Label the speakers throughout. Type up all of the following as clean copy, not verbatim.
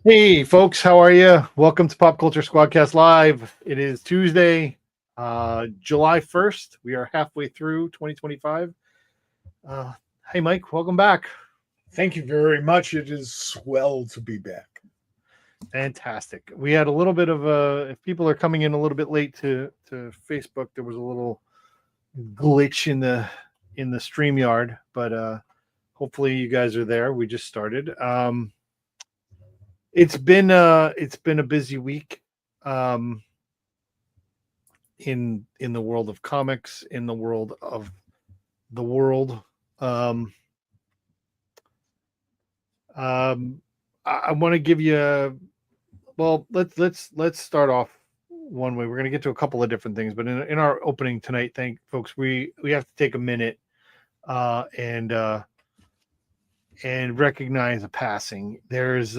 Speaker 1: Hey, folks, how are you? Welcome to Pop Culture SquadCast Live. It is Tuesday, July 1st. We are halfway through 2025. Hey, Mike, welcome back.
Speaker 2: Thank you very much. It is swell to be back.
Speaker 1: Fantastic. We had a little bit of if people are coming in a little bit late to Facebook, there was a little glitch in the StreamYard, but hopefully you guys are there. We just started. It's been a busy week in the world of comics, in the world of the world. I want to give you let's start off one way. We're going to get to a couple of different things, but in our opening tonight, thank folks, we have to take a minute and recognize a passing. There's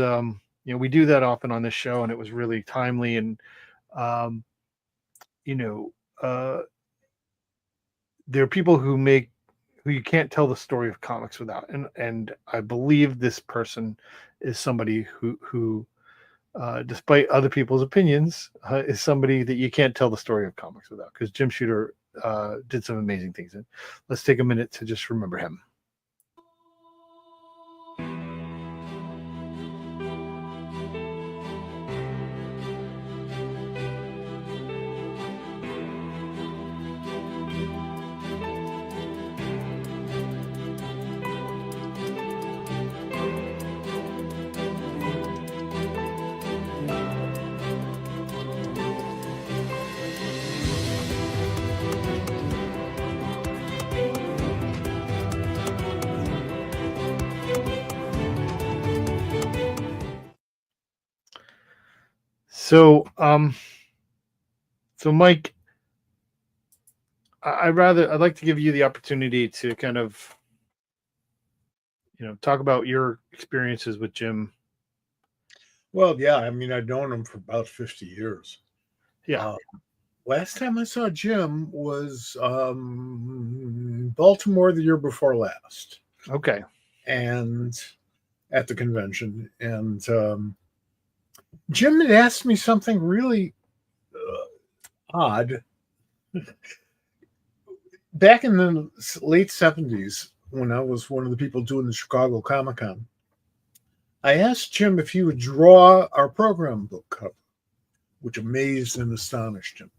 Speaker 1: we do that often on this show, and it was really timely. And um, you know, there are people who you can't tell the story of comics without, and I believe this person is somebody who despite other people's opinions, is somebody that you can't tell the story of comics without, because Jim Shooter did some amazing things. And let's take a minute to just remember him. So, Mike, I'd like to give you the opportunity to kind of, talk about your experiences with Jim.
Speaker 2: Well, yeah, I mean, I've known him for about 50 years.
Speaker 1: Yeah.
Speaker 2: Last time I saw Jim was Baltimore the year before last.
Speaker 1: Okay.
Speaker 2: And at the convention. And Jim had asked me something really odd. Back in the late 70s, when I was one of the people doing the Chicago Comic Con, I asked Jim if he would draw our program book cover, which amazed and astonished him.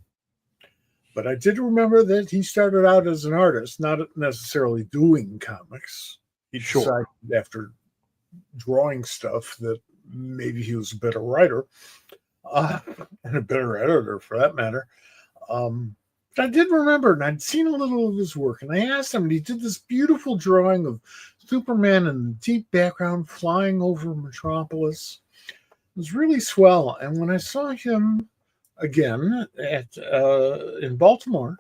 Speaker 2: But I did remember that he started out as an artist, not necessarily doing comics. He decided after drawing stuff that maybe he was a better writer and a better editor for that matter. But I did remember, and I'd seen a little of his work, and I asked him, and he did this beautiful drawing of Superman in the deep background flying over Metropolis. It was really swell. And when I saw him again in Baltimore,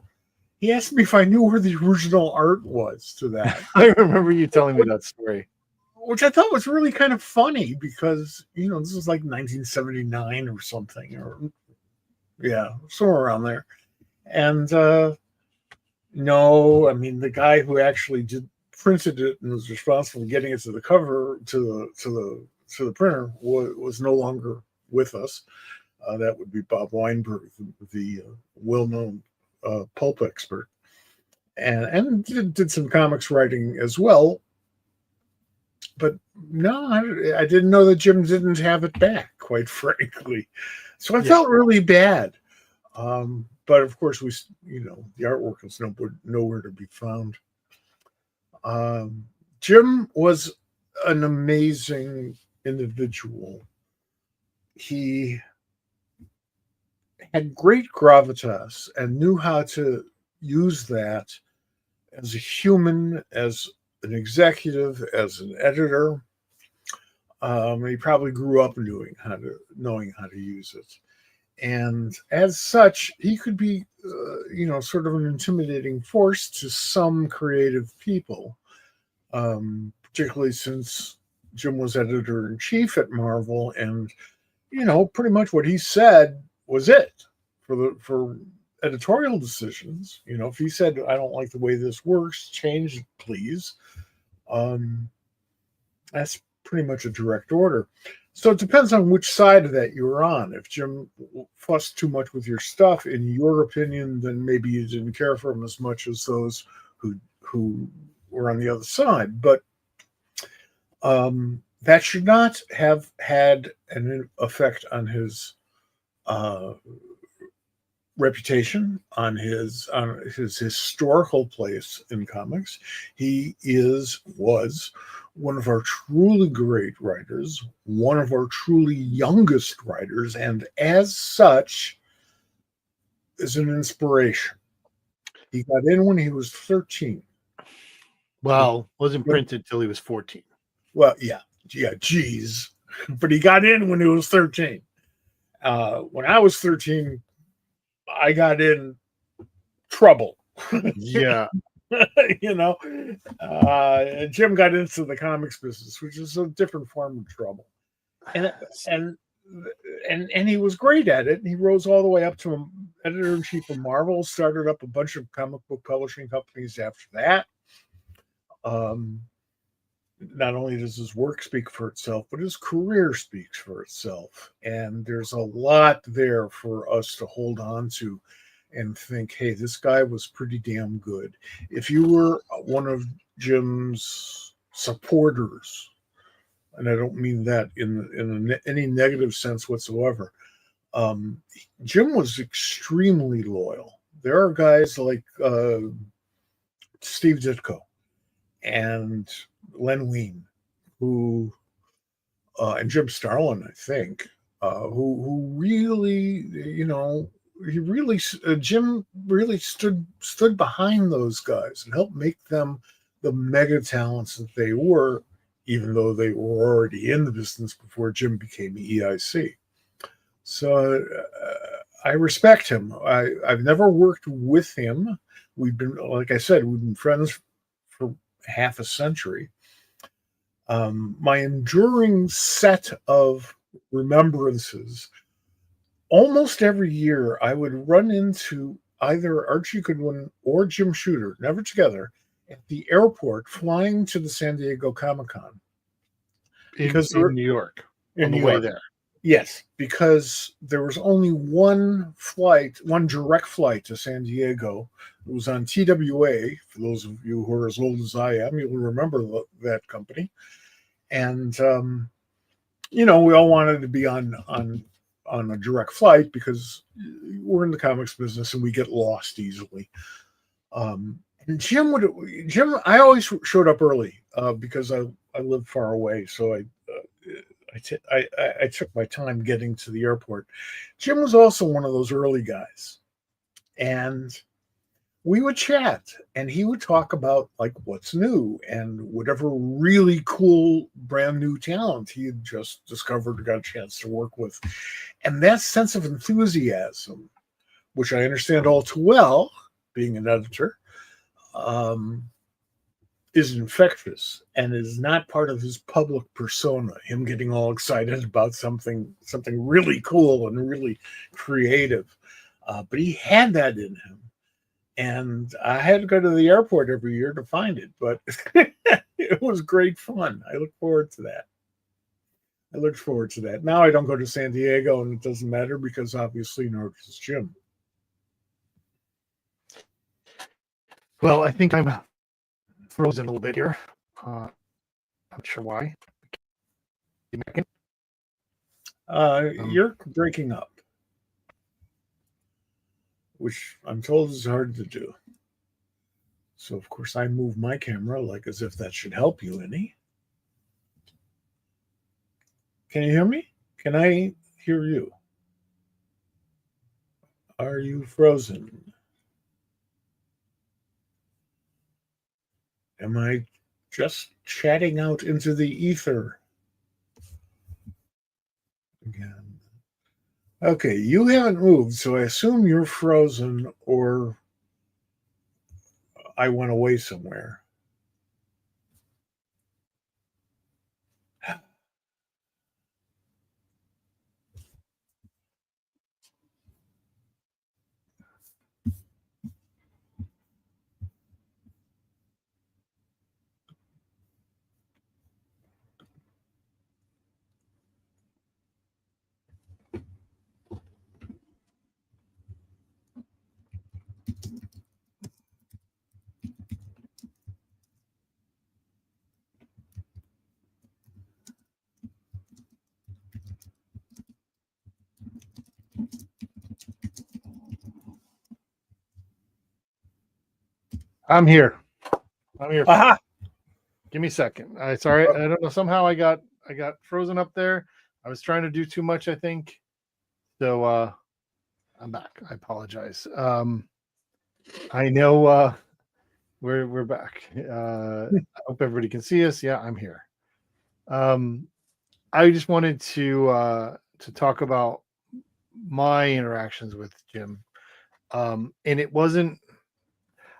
Speaker 2: he asked me if I knew where the original art was to that.
Speaker 1: I remember you telling me that story,
Speaker 2: which I thought was really kind of funny because, this was like 1979 or something, or somewhere around there. And no, I mean, the guy who actually printed it and was responsible for getting it to the cover to the printer was no longer with us. That would be Bob Weinberg, the well-known pulp expert, and did some comics writing as well. But no, I didn't know that Jim didn't have it back, quite frankly. So I felt really bad. But of course, the artwork is nowhere to be found. Jim was an amazing individual. He had great gravitas and knew how to use that as a human, as an executive, as an editor. He probably grew up knowing how to use it. And as such, he could be, sort of an intimidating force to some creative people, particularly since Jim was editor-in-chief at Marvel. And, pretty much what he said was it for editorial decisions. If he said, I don't like the way this works, change it, please. That's pretty much a direct order. So it depends on which side of that you're on. If Jim fussed too much with your stuff, in your opinion, then maybe you didn't care for him as much as those who were on the other side. But that should not have had an effect on his uh, reputation, on his historical place in comics. He was one of our truly great writers, one of our truly youngest writers, and as such is an inspiration. He got in when he was 13.
Speaker 1: Well, wasn't printed till he was 14.
Speaker 2: Well, yeah, geez. But he got in when he was 13. When I was 13, I got in trouble.
Speaker 1: Yeah.
Speaker 2: You know, Jim got into the comics business, which is a different form of trouble, and he was great at it. And he rose all the way up to editor in chief of Marvel. Started up a bunch of comic book publishing companies after that. Not only does his work speak for itself, but his career speaks for itself, and there's a lot there for us to hold on to and think, hey, this guy was pretty damn good. If you were one of Jim's supporters, and I don't mean that in any negative sense whatsoever, Jim was extremely loyal. There are guys like Steve Ditko and Len Wein, who and Jim Starlin, I think, who really, Jim really stood behind those guys and helped make them the mega talents that they were, even though they were already in the business before Jim became EIC. So I respect him. I've never worked with him. We've been, like I said, we've been friends for half a century. My enduring set of remembrances, almost every year I would run into either Archie Goodwin or Jim Shooter, never together, at the airport flying to the San Diego Comic-Con.
Speaker 1: Because in New York, on the way there.
Speaker 2: Yes, because there was only one direct flight to San Diego. It was on TWA. For those of you who are as old as I am, you'll remember that company. And we all wanted to be on a direct flight because we're in the comics business and we get lost easily. And Jim, I always showed up early because I lived far away, so I took my time getting to the airport. Jim was also one of those early guys, and we would chat, and he would talk about like what's new and whatever really cool brand new talent he had just discovered or got a chance to work with. And that sense of enthusiasm, which I understand all too well, being an editor, is infectious and is not part of his public persona, him getting all excited about something really cool and really creative. But he had that in him. And I had to go to the airport every year to find it, but it was great fun. I look forward to that. Now I don't go to San Diego, and it doesn't matter because obviously nor does Jim.
Speaker 1: Well, I think I'm frozen a little bit here. Not sure why.
Speaker 2: You're breaking up, which I'm told is hard to do. So, of course, I move my camera like as if that should help you any. Can you hear me? Can I hear you? Are you frozen? Am I just chatting out into the ether again? Okay, you haven't moved, so I assume you're frozen or I went away somewhere.
Speaker 1: I'm here. I'm here.
Speaker 2: Aha!
Speaker 1: Give me a second. Sorry, I don't know. Somehow I got frozen up there. I was trying to do too much, I think. So I'm back. I apologize. I know we're back. I hope everybody can see us. Yeah, I'm here. I just wanted to talk about my interactions with Jim. And it wasn't,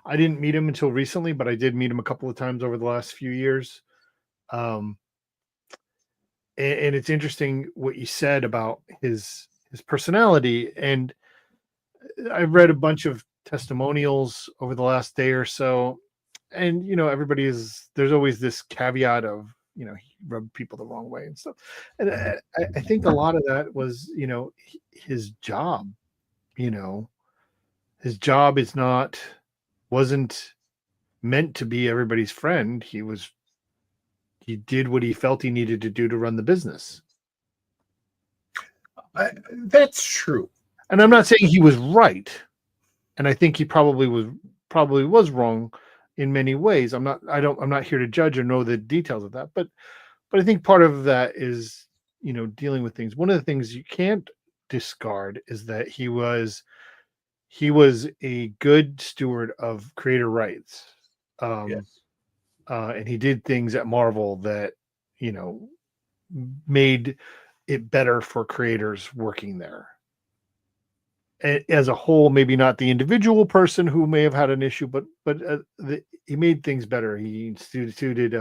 Speaker 1: I didn't meet him until recently, but I did meet him a couple of times over the last few years. Um, and it's interesting what you said about his personality. And I've read a bunch of testimonials over the last day or so, and there's always this caveat of he rubbed people the wrong way and stuff. And I think a lot of that was his job. His job wasn't meant to be everybody's friend. He did what he felt he needed to do to run the business.
Speaker 2: That's true.
Speaker 1: And I'm not saying he was right. And I think he probably was wrong in many ways. I'm not here to judge or know the details of that, but I think part of that is, dealing with things. One of the things you can't discard is that he was a good steward of creator rights.
Speaker 2: Yes.
Speaker 1: And he did things at Marvel that, made it better for creators working there. As a whole, maybe not the individual person who may have had an issue, but he made things better. He instituted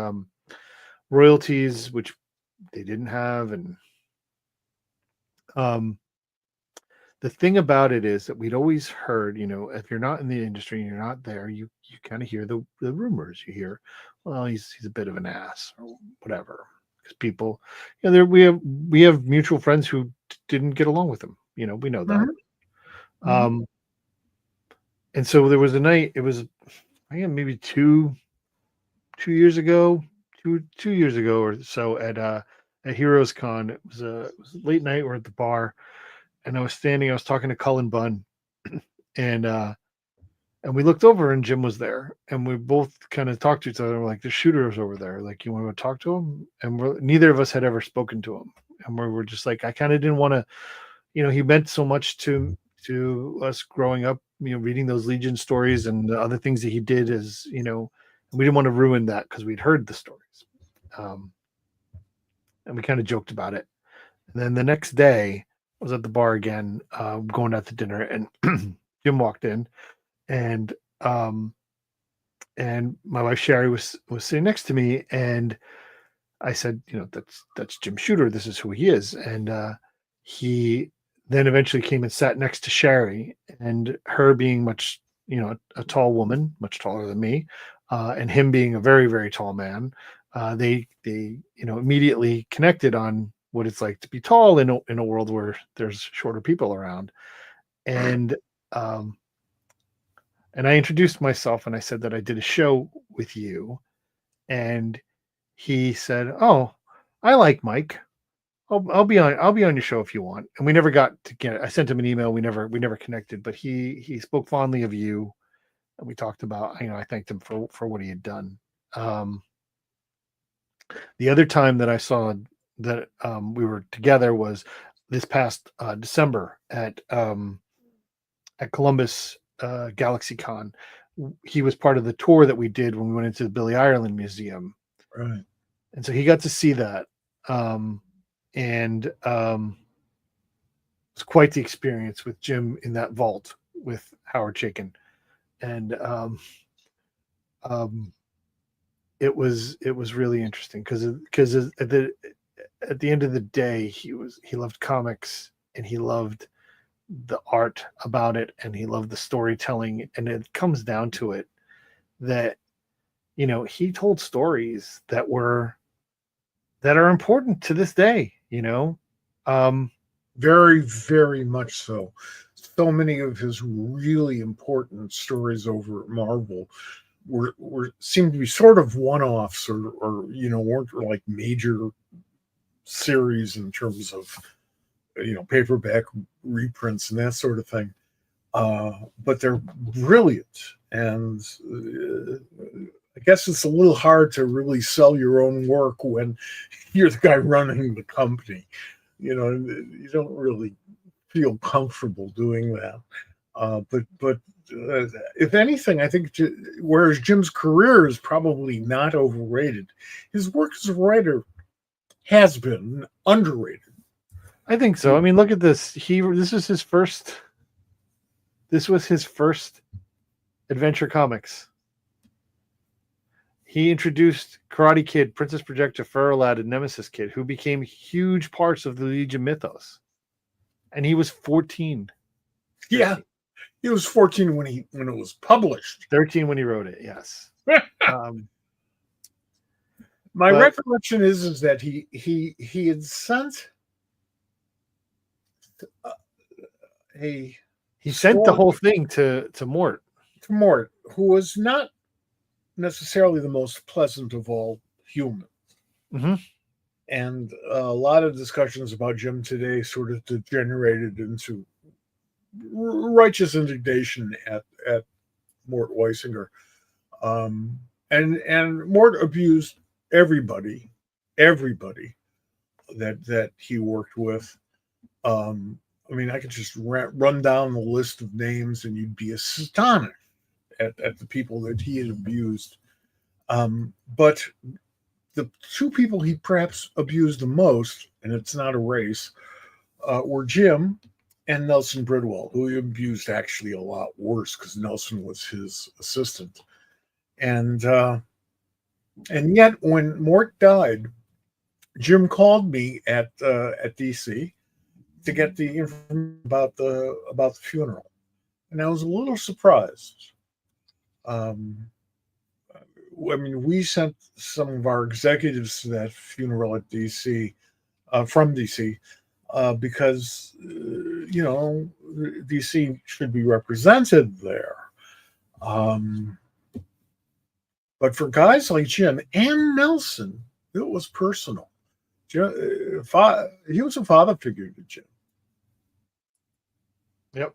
Speaker 1: royalties, which they didn't have, and the thing about it is that we'd always heard, if you're not in the industry and you're not there, you kind of hear the rumors. You hear, well, he's a bit of an ass or whatever, because people, we have mutual friends who didn't get along with him. We know that.
Speaker 2: Mm-hmm.
Speaker 1: And so there was a night. It was, I think maybe 2 years ago, 2 years ago or so at Heroes Con. It was a late night. We're at the bar, and I was talking to Cullen Bunn, and we looked over and Jim was there, and we both kind of talked to each other. We're like, the shooter is over there. Like, you want to go talk to him? And neither of us had ever spoken to him, and we were just like, I kind of didn't want to. He meant so much to us growing up. Reading those Legion stories and the other things that he did is, we didn't want to ruin that because we'd heard the stories, and we kind of joked about it. And then the next day, I was at the bar again, going out to dinner, and Jim walked in, and my wife Sherry was sitting next to me, and I said, that's Jim Shooter. This is who he is, and he then eventually came and sat next to Sherry, and her being much, a tall woman, much taller than me, and him being a very, very tall man. They immediately connected on what it's like to be tall in a world where there's shorter people around. And I introduced myself, and I said that I did a show with you, and he said, "Oh, I like Mike. I'll be on your show if you want." And we never got to get it. I sent him an email. We never connected, but he spoke fondly of you, and we talked about, I thanked him for what he had done. The other time that I saw that we were together was this past December at Columbus GalaxyCon. He was part of the tour that we did when we went into the Billy Ireland Museum.
Speaker 2: Right.
Speaker 1: And so he got to see that. And it was quite the experience with Jim in that vault with Howard Chaykin. And it was really interesting because at the end of the day, he loved comics, and he loved the art about it, and he loved the storytelling. And it comes down to it that he told stories that are important to this day.
Speaker 2: Very, very much so. so many of his really important stories over at Marvel were seemed to be sort of one-offs, or weren't like major series in terms of paperback reprints and that sort of thing. But they're brilliant, and I guess it's a little hard to really sell your own work when you're the guy running the company. You don't really feel comfortable doing that. But if anything, I think whereas Jim's career is probably not overrated, his work as a writer has been underrated.
Speaker 1: I think so. I mean, look at this. This was his first. This was his first adventure comics. He introduced Karate Kid, Princess Projector, Pharaoh Lad, and Nemesis Kid, who became huge parts of the Legion mythos. And he was 14.
Speaker 2: Yeah, he was 14 when it was published.
Speaker 1: 13 when he wrote it. Yes.
Speaker 2: My recollection is that he had sent
Speaker 1: he sent the whole thing to Mort.
Speaker 2: To Mort, who was not necessarily the most pleasant of all humans.
Speaker 1: Mm-hmm.
Speaker 2: And a lot of discussions about Jim today sort of degenerated into righteous indignation at Mort Weisinger. And Mort abused everybody that he worked with. I mean, I could just run down the list of names and you'd be astonished at the people that he had abused. But the two people he perhaps abused the most, and it's not a race, were Jim and Nelson Bridwell, who he abused actually a lot worse because Nelson was his assistant. And yet when Mort died, Jim called me at DC to get the information about the funeral, and I was a little surprised. I mean, we sent some of our executives to that funeral at DC, from DC, because DC should be represented there. But for guys like Jim and Nelson, it was personal. He was a father figure to Jim.
Speaker 1: Yep.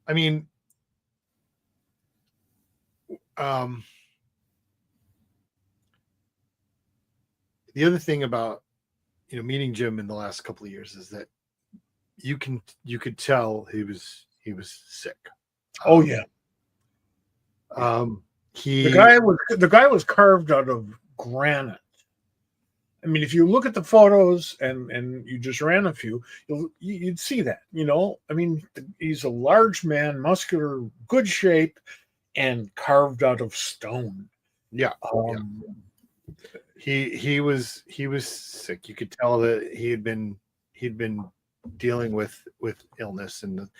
Speaker 1: I mean, the other thing about meeting Jim in the last couple of years is that you could tell he was sick.
Speaker 2: Oh yeah. The guy was carved out of granite. I mean, if you look at the photos and you just ran a few, you'd see that. I mean, he's a large man, muscular, good shape, and carved out of stone.
Speaker 1: Yeah. He was sick. You could tell that he'd been dealing with illness, and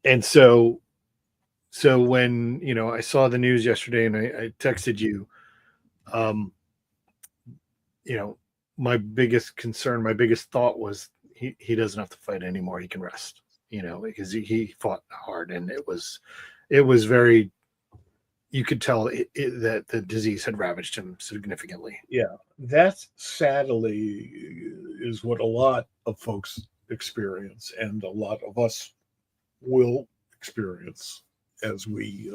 Speaker 1: and so when I saw the news yesterday and I texted you, my biggest concern, my biggest thought was he doesn't have to fight anymore. He can rest, because he fought hard, and it was very, you could tell that the disease had ravaged him significantly.
Speaker 2: Yeah, that sadly is what a lot of folks experience, and a lot of us will experience as we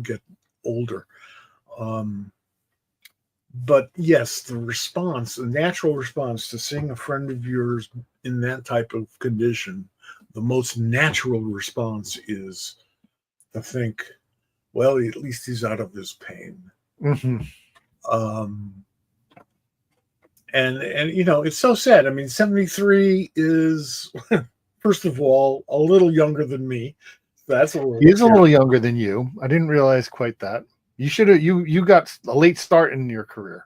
Speaker 2: get older. But yes, the natural response to seeing a friend of yours in that type of condition, the most natural response is to think, well, at least he's out of his pain.
Speaker 1: Mm-hmm.
Speaker 2: And it's so sad. I mean, 73 is, first of all, a little younger than me. That's a
Speaker 1: little younger than you. I didn't realize quite that. You should have. You got a late start in your career.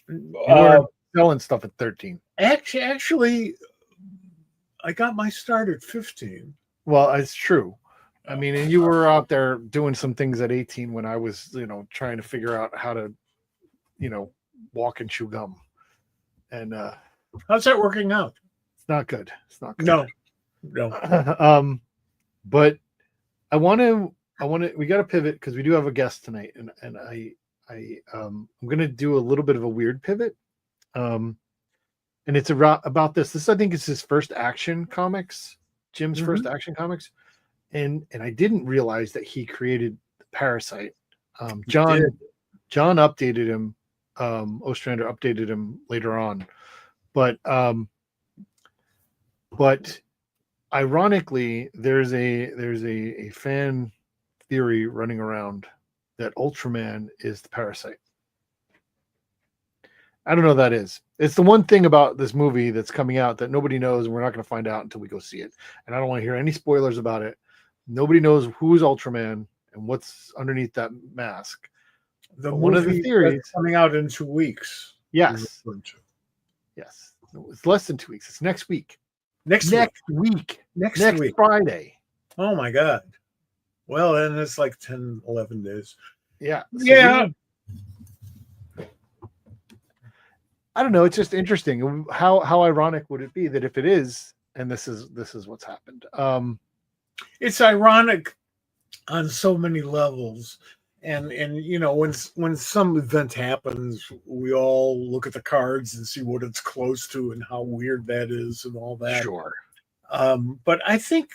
Speaker 1: You were selling stuff at 13.
Speaker 2: Actually, I got my start at 15.
Speaker 1: Well, it's true. I mean, and you were out there doing some things at 18 when I was, trying to figure out how to, walk and chew gum. And
Speaker 2: how's that working out?
Speaker 1: It's not good. It's not good.
Speaker 2: No.
Speaker 1: But I want to. We got to pivot because we do have a guest tonight, and I'm going to do a little bit of a weird pivot. And it's about this. This I think is his first action comics. Jim's first action comics, and I didn't realize that he created Parasite. John updated him. Ostrander updated him later on, but ironically, there's a fan theory running around that Ultraman is the Parasite. I don't know what that is. It's the one thing about this movie that's coming out that nobody knows, and we're not going to find out until we go see it. And I don't want to hear any spoilers about it. Nobody knows who's Ultraman and what's underneath that mask.
Speaker 2: One of the theories coming out in 2 weeks.
Speaker 1: Yes. Yes. It's less than 2 weeks. It's next week. Next week. Next Friday.
Speaker 2: Oh my God. Well, then it's like 10, 11 days.
Speaker 1: Yeah.
Speaker 2: So yeah.
Speaker 1: I don't know. It's just interesting. How ironic would it be that if it is, and this is what's happened.
Speaker 2: It's ironic on so many levels. And you know, when some event happens, we all look at the cards and see what it's close to and how weird that is and all that.
Speaker 1: Sure.
Speaker 2: But I think,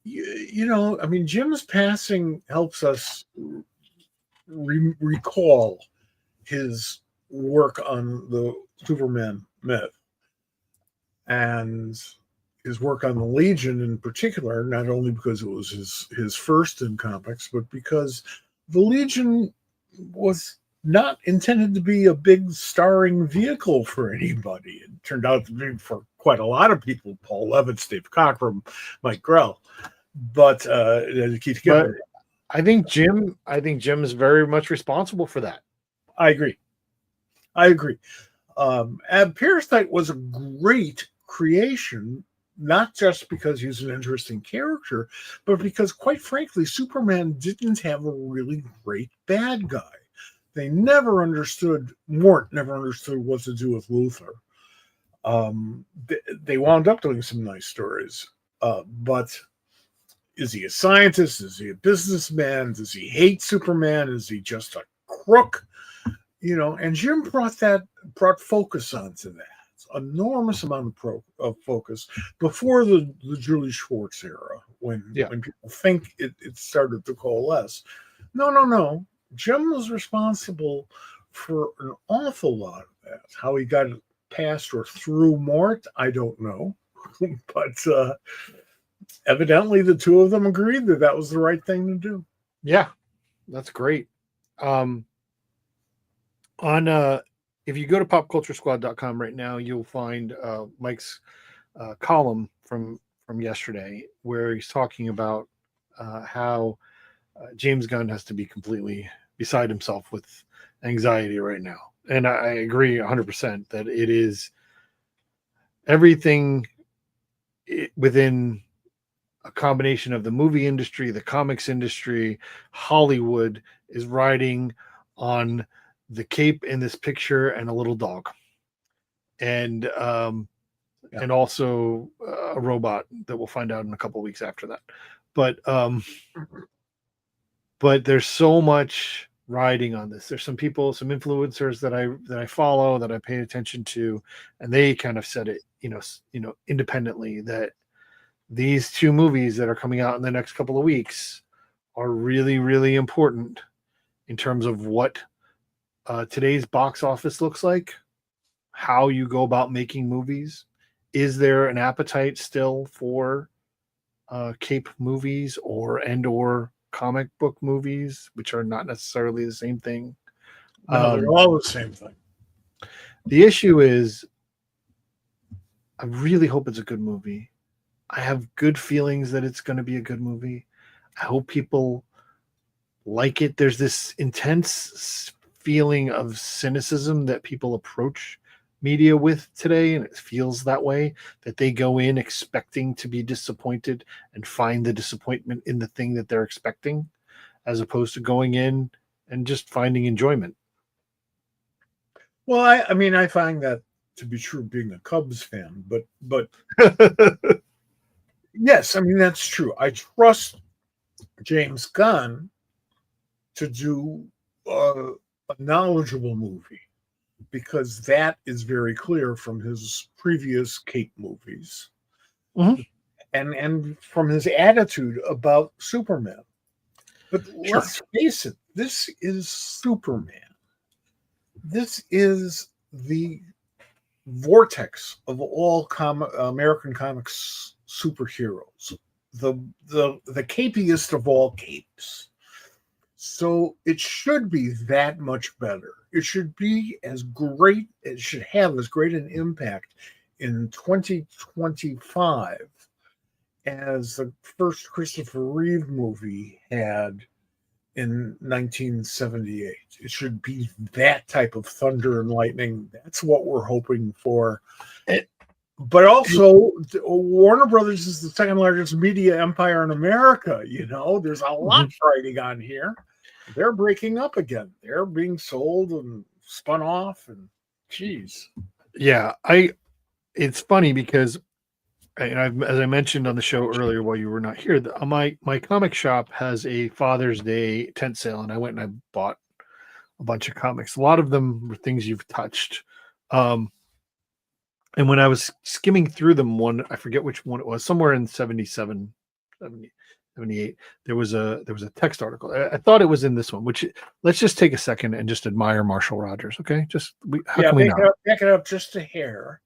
Speaker 2: you know, I mean, Jim's passing helps us recall his work on the Superman myth and his work on the Legion in particular, not only because it was his first in comics, but because the Legion was not intended to be a big starring vehicle for anybody. It turned out to be for quite a lot of people: Paul Levitz, Dave Cockrum, Mike Grell. But Keith Giffen.
Speaker 1: I think Jim is very much responsible for that.
Speaker 2: I agree. And Parasite was a great creation, not just because he's an interesting character, but because, quite frankly, Superman didn't have a really great bad guy. They never understood what to do with Luthor. They wound up doing some nice stories, but is he a scientist? Is he a businessman? Does he hate Superman? Is he just a crook? You know, and Jim brought focus onto that. Enormous amount of focus before the Julie Schwartz era, when people think it started to coalesce. No. Jim was responsible for an awful lot of that. How he got it past or through Mort, I don't know. But evidently the two of them agreed that was the right thing to do.
Speaker 1: Yeah, that's great. If you go to popculturesquad.com right now, you'll find Mike's column from yesterday, where he's talking about how James Gunn has to be completely beside himself with anxiety right now. And I agree 100% that it is everything within a combination of the movie industry, the comics industry, Hollywood is riding on the cape in this picture and a little dog, and also a robot that we'll find out in a couple of weeks after that. But there's so much riding on this. There's some people, some influencers that I follow, that I pay attention to, and they kind of said it, you know, independently, that these two movies that are coming out in the next couple of weeks are really, really important in terms of what today's box office looks like, how you go about making movies. Is there an appetite still for cape movies or comic book movies, which are not necessarily the same thing?
Speaker 2: No, they're all the same thing.
Speaker 1: The issue is, I really hope it's a good movie. I have good feelings that it's going to be a good movie. I hope people like it. There's this intense feeling of cynicism that people approach media with today, and it feels that way, that they go in expecting to be disappointed and find the disappointment in the thing that they're expecting, as opposed to going in and just finding enjoyment.
Speaker 2: Well, I mean, I find that to be true being a Cubs fan, but yes, I mean that's true. I trust James Gunn to do a knowledgeable movie because that is very clear from his previous Cape movies
Speaker 1: Mhm.
Speaker 2: and from his attitude about Superman. But
Speaker 1: Sure.
Speaker 2: let's face it, this is Superman. This is the vortex of all American comics superheroes, the capiest of all capes. So it should be that much better. It should be as great. It should have as great an impact in 2025 as the first Christopher Reeve movie had in 1978. It should be that type of thunder and lightning. That's what we're hoping for. But also, Warner Brothers is the second largest media empire in America. You know, there's a lot riding on here. They're breaking up again. They're being sold and spun off, and geez.
Speaker 1: Yeah, it's funny because, and as I mentioned on the show earlier while you were not here, my comic shop has a Father's Day tent sale, and I went and I bought a bunch of comics. A lot of them were things you've touched. And when I was skimming through them, I forget which one it was, somewhere in 77, 70, 78, there was a text article. I thought it was in this one, which let's just take a second and just admire Marshall Rogers. Okay. How can we not?
Speaker 2: Back it up just a hair.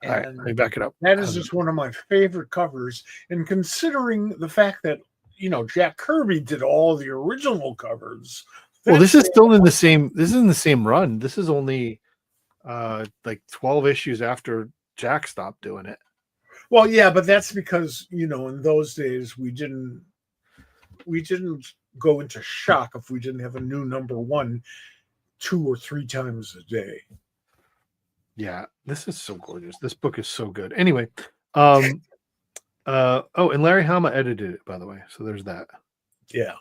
Speaker 1: All right, let me back it up.
Speaker 2: That is just one of my favorite covers. And considering the fact that, you know, Jack Kirby did all the original covers.
Speaker 1: Well, this is still in the same, this is in the same run. This is only like 12 issues after Jack stopped doing it.
Speaker 2: Well, yeah, but that's because, you know, in those days we didn't go into shock if we didn't have a new number one 2 or 3 times a day.
Speaker 1: Yeah, this is so gorgeous. This book is so good. Anyway, and Larry Hama edited it, by the way. So there's that.
Speaker 2: Yeah.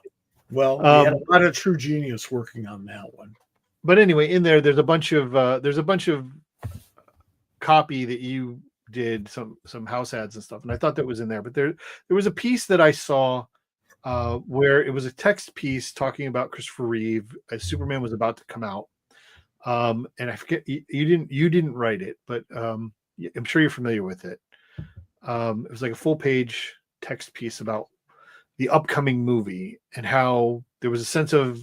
Speaker 2: Well, we had a lot of true genius working on that one.
Speaker 1: But anyway, in there's a bunch of copy that you did, some house ads and stuff, and I thought that was in there. But there was a piece that I saw where it was a text piece talking about Christopher Reeve as Superman was about to come out. And I forget you didn't write it, but I'm sure you're familiar with it. It was like a full page text piece about the upcoming movie and how there was a sense of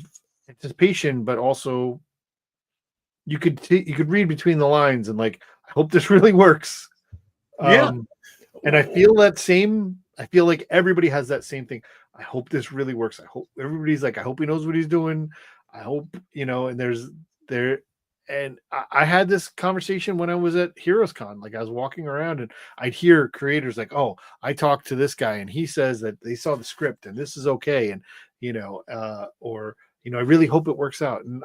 Speaker 1: anticipation, but also you could read between the lines and like, I hope this really works.
Speaker 2: Yeah.
Speaker 1: And I feel like everybody has that same thing. I hope this really works. I hope everybody's like, I hope he knows what he's doing. I hope, you know, and I had this conversation when I was at HeroesCon. Like I was walking around and I'd hear creators like, oh, I talked to this guy and he says that they saw the script and this is okay. And, you know, or, you know, I really hope it works out. And,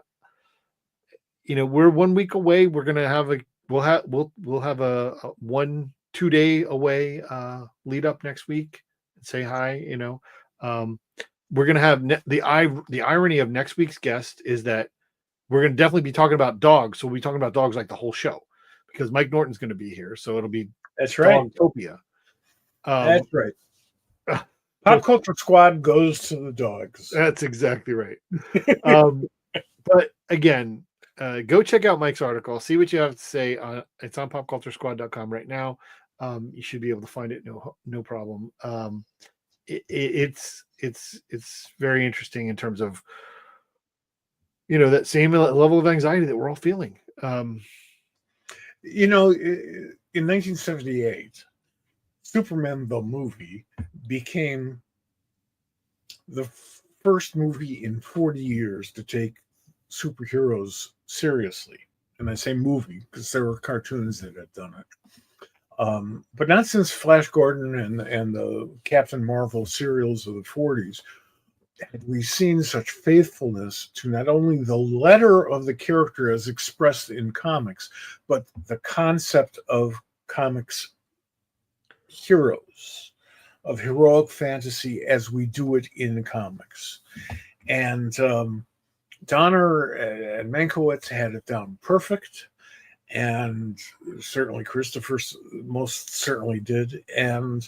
Speaker 1: you know, we're 1 week away. We're going to have we'll have a 1-2 day away lead up next week and say hi, you know. We're going to have the irony of next week's guest is that we're going to definitely be talking about dogs. So we'll be talking about dogs like the whole show because Mike Norton's going to be here. So it'll be Dogtopia.
Speaker 2: That's right. Pop Culture Squad goes to the dogs.
Speaker 1: That's exactly right. But again, go check out Mike's article. See what you have to say. It's on popculturesquad.com right now. You should be able to find it. No problem. It's very interesting in terms of, you know, that same level of anxiety that we're all feeling.
Speaker 2: You know, in 1978, Superman the movie became the first movie in 40 years to take superheroes seriously. And I say movie because there were cartoons that had done it. But not since Flash Gordon and the Captain Marvel serials of the 40s had we seen such faithfulness to not only the letter of the character as expressed in comics, but the concept of comics heroes, of heroic fantasy as we do it in comics. And Donner and Mankiewicz had it down perfect. and certainly Christopher most certainly did. And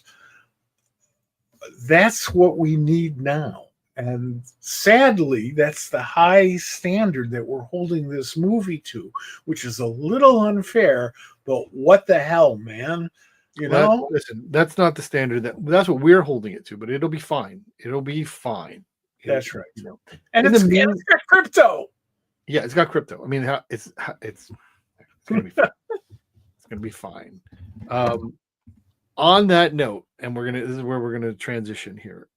Speaker 2: that's what we need now. And sadly, that's the high standard that we're holding this movie to, which is a little unfair, but what the hell, man? You know?
Speaker 1: Listen, that's not the standard that's what we're holding it to, but it'll be fine. It'll be fine.
Speaker 2: That's right.
Speaker 1: You know,
Speaker 2: And it's got crypto.
Speaker 1: Yeah, it's got crypto. I mean, it's gonna be fine. It's gonna be fine. On that note, and this is where we're gonna transition here.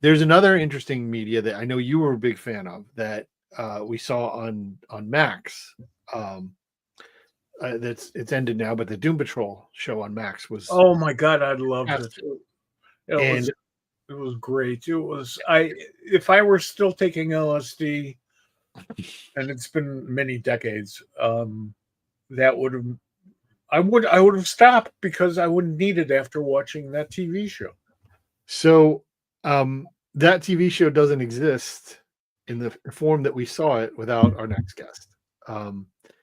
Speaker 1: There's another interesting media that I know you were a big fan of that we saw on Max. It's ended now, but the Doom Patrol show on Max was.
Speaker 2: Oh my God, I loved it. It was great. It was if I were still taking LSD, and it's been many decades, that would have I would have stopped because I wouldn't need it after watching that TV show.
Speaker 1: So that TV show doesn't exist in the form that we saw it without our next guest.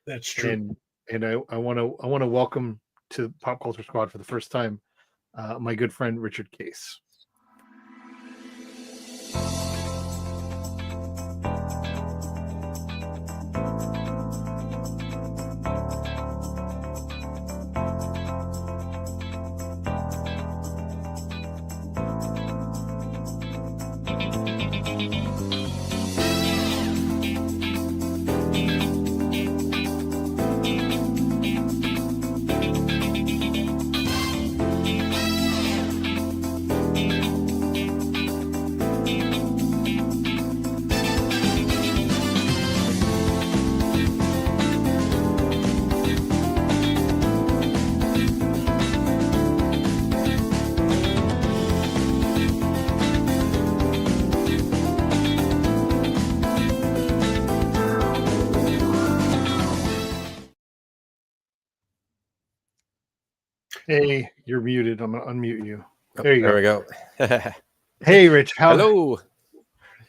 Speaker 2: That's true.
Speaker 1: And I want to welcome to Pop Culture Squad for the first time my good friend Richard Case. Hey, you're muted. I'm gonna unmute you. There you go.
Speaker 3: There we go.
Speaker 1: Hey, Rich.
Speaker 3: Hello.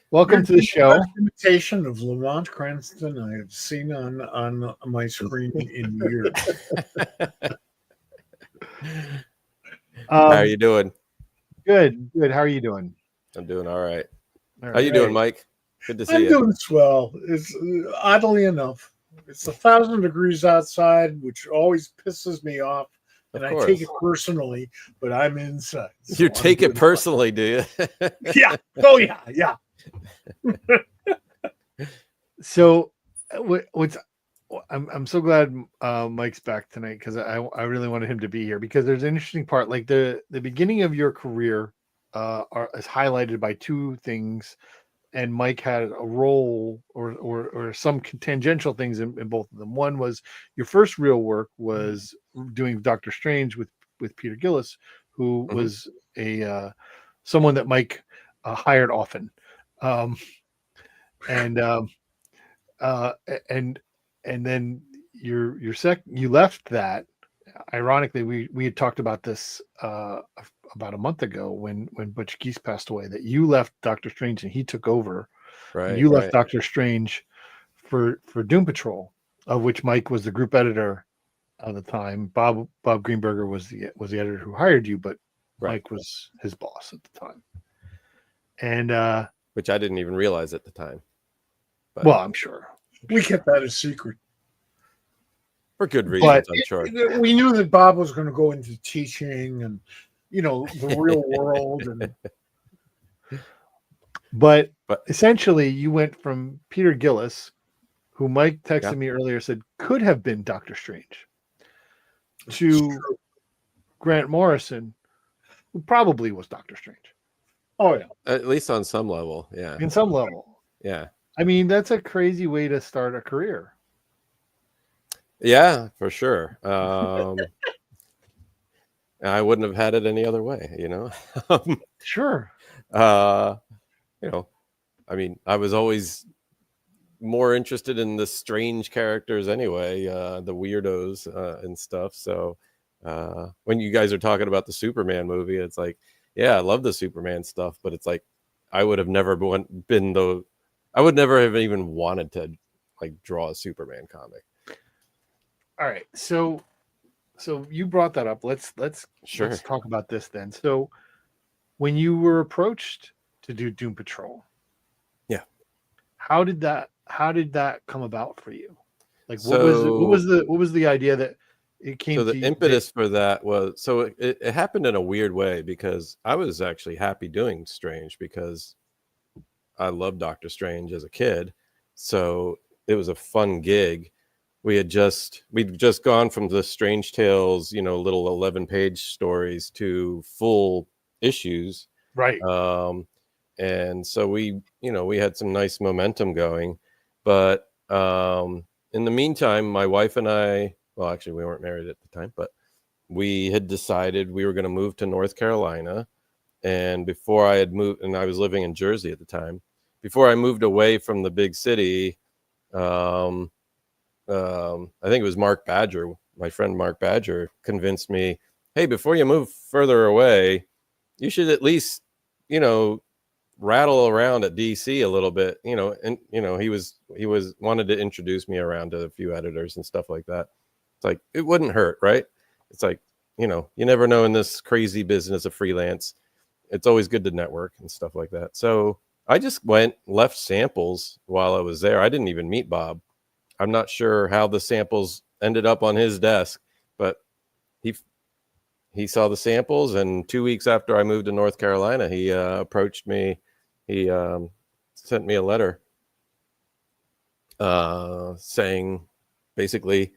Speaker 1: Welcome to the show.
Speaker 2: Imitation of Lamont Cranston I have seen on my screen in years.
Speaker 3: How are you doing?
Speaker 1: Good. How are you doing?
Speaker 3: I'm doing all right.
Speaker 1: All
Speaker 3: How you doing, Mike? Good to see you.
Speaker 2: I'm doing swell. It's oddly enough, it's 1,000 degrees outside, which always pisses me off. And I take it personally, but I'm inside.
Speaker 3: So you take it personally, do you?
Speaker 2: Yeah. Oh, yeah.
Speaker 1: So, I'm so glad Mike's back tonight because I really wanted him to be here because there's an interesting part. Like the beginning of your career is highlighted by two things, and Mike had a role or some tangential things in both of them. One was your first real work was doing Doctor Strange with Peter Gillis, who was a someone that Mike hired often, and then you left that. Ironically, we had talked about this about a month ago when Butch Geese passed away, that you left Doctor Strange and he took over.
Speaker 3: Right.
Speaker 1: You left Doctor Strange for Doom Patrol, of which Mike was the group editor at the time. Bob Greenberger was the editor who hired you, but Mike was his boss at the time. And
Speaker 3: which I didn't even realize at the time. But
Speaker 1: well, I'm sure.
Speaker 2: We kept that a secret.
Speaker 3: For good reasons, I'm sure.
Speaker 2: We knew that Bob was going to go into teaching and, the real world.
Speaker 1: But essentially, you went from Peter Gillis, who Mike texted me earlier, said could have been Doctor Strange, to Grant Morrison, who probably was Doctor Strange.
Speaker 2: Oh, yeah.
Speaker 3: At least on some level, yeah.
Speaker 1: In some level.
Speaker 3: Yeah.
Speaker 1: I mean, that's a crazy way to start a career.
Speaker 3: Yeah, for sure. I wouldn't have had it any other way,
Speaker 1: Sure.
Speaker 3: I mean, I was always more interested in the strange characters anyway, the weirdos and stuff. So when you guys are talking about the Superman movie, it's like, yeah, I love the Superman stuff, but it's like I would have never I would never have even wanted to like draw a Superman comic.
Speaker 1: All right. So you brought that up. Let's
Speaker 3: Sure.
Speaker 1: talk about this then. So when you were approached to do Doom Patrol,
Speaker 3: Yeah.
Speaker 1: how did that come about for you? Like what
Speaker 3: So
Speaker 1: was the idea that it came
Speaker 3: so
Speaker 1: to
Speaker 3: the
Speaker 1: you that,
Speaker 3: impetus for that was, so it happened in a weird way because I was actually happy doing Strange because I loved Doctor Strange as a kid. So it was a fun gig. We'd just gone from the Strange Tales, little 11-page stories to full issues.
Speaker 1: right?
Speaker 3: Um, and so we had some nice momentum going. But in the meantime, my wife and I, well, actually, we weren't married at the time, but we had decided we were going to move to North Carolina. And before I had moved, and I was living in Jersey at the time, before I moved away from the big city, um, I think it was Mark Badger, my friend Mark Badger, convinced me, hey, before you move further away, you should at least, you know, rattle around at DC a little bit, and he was wanted to introduce me around to a few editors and stuff like that. It's like, it wouldn't hurt, right? It's like, you never know in this crazy business of freelance. It's always good to network and stuff like that. So I just left samples while I was there. I didn't even meet Bob. I'm not sure how the samples ended up on his desk, but he saw the samples, and 2 weeks after I moved to North Carolina, he approached me. He sent me a letter saying, basically,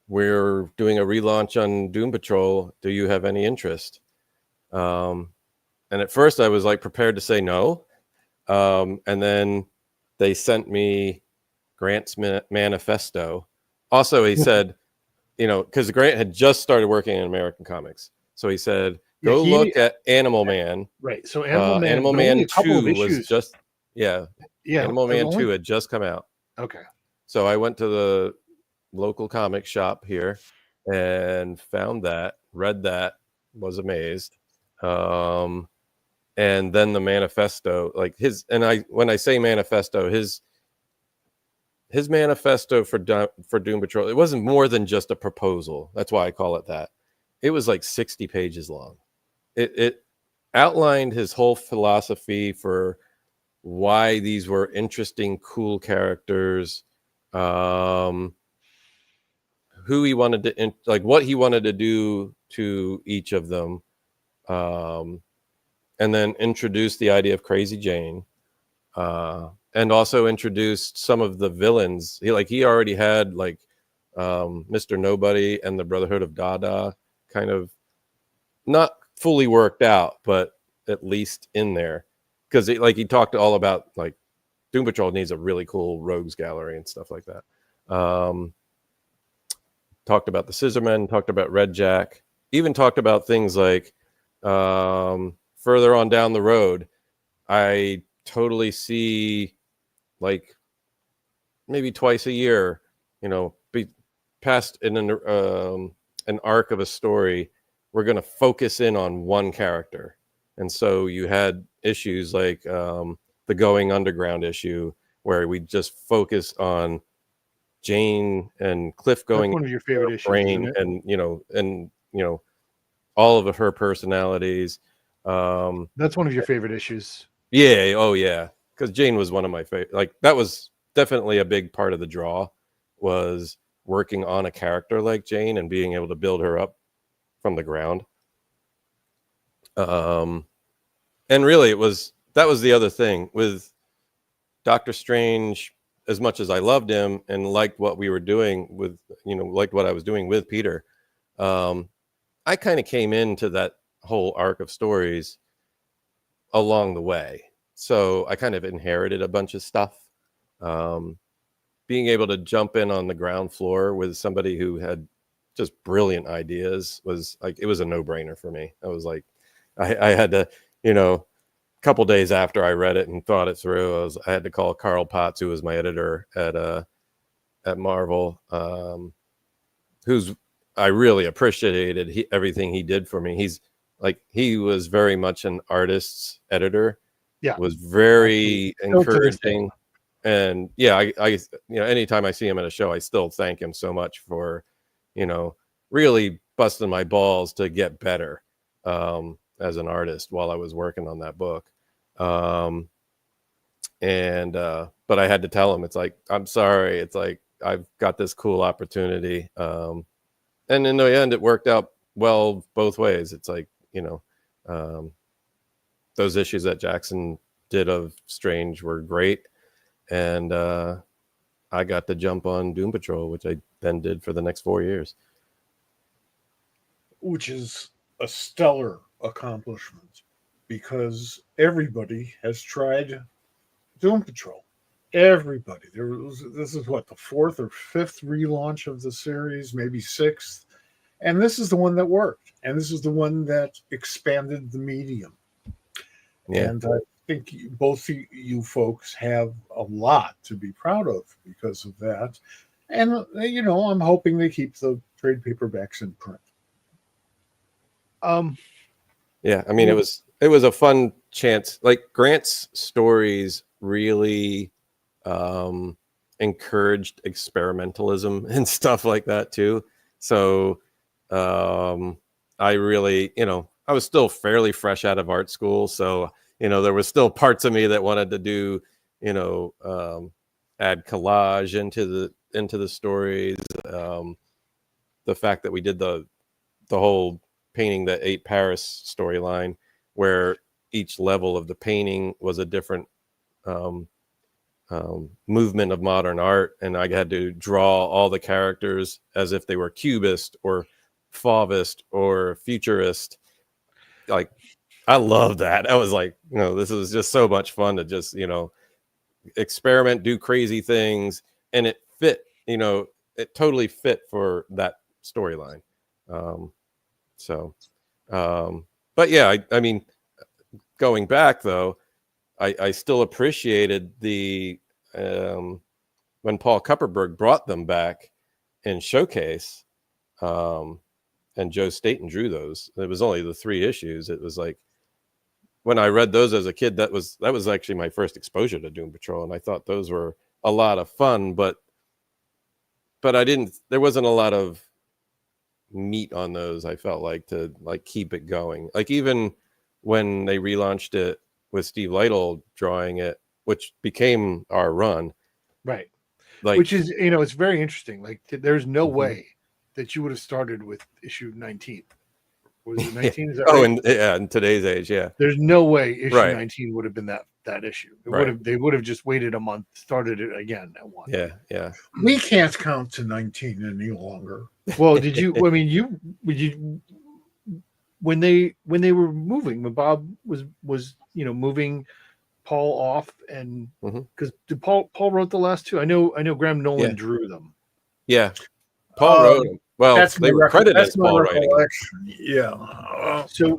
Speaker 3: we're doing a relaunch on Doom Patrol. Do you have any interest? And at first I was like prepared to say no. And then they sent me Grant's manifesto. Also, he said, because Grant had just started working in American comics. So he said,
Speaker 1: Yeah,
Speaker 3: go look at Animal Man.
Speaker 1: right. So Animal Man,
Speaker 3: Animal
Speaker 1: but only
Speaker 3: Man
Speaker 1: a couple of
Speaker 3: 2 was
Speaker 1: issues.
Speaker 3: just, yeah,
Speaker 1: Yeah,
Speaker 3: Animal Man
Speaker 1: only,
Speaker 3: 2 had just come out.
Speaker 1: okay.
Speaker 3: So I went to the local comic shop here and found that, read that, was amazed. And then the manifesto, like when I say manifesto, his manifesto for Doom Patrol, it wasn't more than just a proposal. That's why I call it that. It was like 60 pages long. It outlined his whole philosophy for why these were interesting, cool characters, who he wanted to, like what he wanted to do to each of them, and then introduced the idea of Crazy Jane, and also introduced some of the villains. He already had Mr. Nobody and the Brotherhood of Dada kind of not fully worked out, but at least in there, because he talked all about like Doom Patrol needs a really cool rogues gallery and stuff like that. Talked about the Scissormen, talked about Red Jack, even talked about things like further on down the road, I totally see like maybe twice a year, be past in an arc of a story, we're going to focus in on one character. And so you had issues like the Going Underground issue, where we just focus on Jane and Cliff going
Speaker 1: That's one of your favorite issues,
Speaker 3: brain,
Speaker 1: isn't it?
Speaker 3: and all of her personalities.
Speaker 1: That's one of your favorite issues.
Speaker 3: Yeah, oh yeah, because Jane was one of my favorite. Like that was definitely a big part of the draw, was working on a character like Jane and being able to build her up from the ground. And really, that was the other thing with Doctor Strange. As much as I loved him and liked what we were doing with, liked what I was doing with Peter, I kind of came into that whole arc of stories along the way. So I kind of inherited a bunch of stuff. Being able to jump in on the ground floor with somebody who had just brilliant ideas was like, it was a no-brainer for me. I was like, I had to, a couple days after I read it and thought it through, I had to call Carl Potts, who was my editor at Marvel, who's I really appreciated everything he did for me. He was very much an artist's editor.
Speaker 1: Yeah,
Speaker 3: Was very
Speaker 1: absolutely. Still to this day.
Speaker 3: encouraging, And yeah, I anytime I see him at a show, I still thank him so much for, really busting my balls to get better as an artist while I was working on that book. But I had to tell him, it's like, I'm sorry. It's like, I've got this cool opportunity. And in the end, it worked out well both ways. It's like, those issues that Jackson did of Strange were great. And I got to jump on Doom Patrol, which I then did for the next 4 years.
Speaker 2: Which is a stellar accomplishment, because everybody has tried Doom Patrol. Everybody. This is what, the 4th or 5th relaunch of the series, maybe 6th. And this is the one that worked. And this is the one that expanded the medium. Yeah. And I think both you folks have a lot to be proud of because of that. And, I'm hoping they keep the trade paperbacks in print.
Speaker 3: Yeah, I mean, it was a fun chance. Like, Grant's stories really encouraged experimentalism and stuff like that too. So I really, I was still fairly fresh out of art school, so there was still parts of me that wanted to do, add collage into the stories. The fact that we did the whole painting the 8 Paris storyline, where each level of the painting was a different movement of modern art, and I had to draw all the characters as if they were cubist or fauvist or futurist. Like, I love that. I was like, this was just so much fun to just, experiment, do crazy things, and it fit, it totally fit for that storyline. But yeah, I mean, going back though, I still appreciated the when Paul Kupperberg brought them back in Showcase, and Joe Staten drew those. It was only the 3 issues. It was like, when I read those as a kid, that was actually my first exposure to Doom Patrol, and I thought those were a lot of fun. But there wasn't a lot of meat on those. I felt like to keep it going. Like, even when they relaunched it with Steve Lytle drawing it, which became our run,
Speaker 1: right?
Speaker 3: Like,
Speaker 1: which is, it's very interesting. Like, there's no way that you would have started with issue 19. Was it 19? Is that right?
Speaker 3: In today's age, yeah.
Speaker 1: There's no way issue 19 would have been that issue. They would have just waited a month, started it again at 1.
Speaker 3: Yeah.
Speaker 2: We can't count to 19 any longer.
Speaker 1: Well, did you? I mean, when they were moving, when Bob was moving Paul off, and because Paul wrote the last 2. I know Graham Nolan drew them.
Speaker 3: Yeah, Paul wrote them. Well, they were credited as Paul writing.
Speaker 2: Yeah.
Speaker 1: So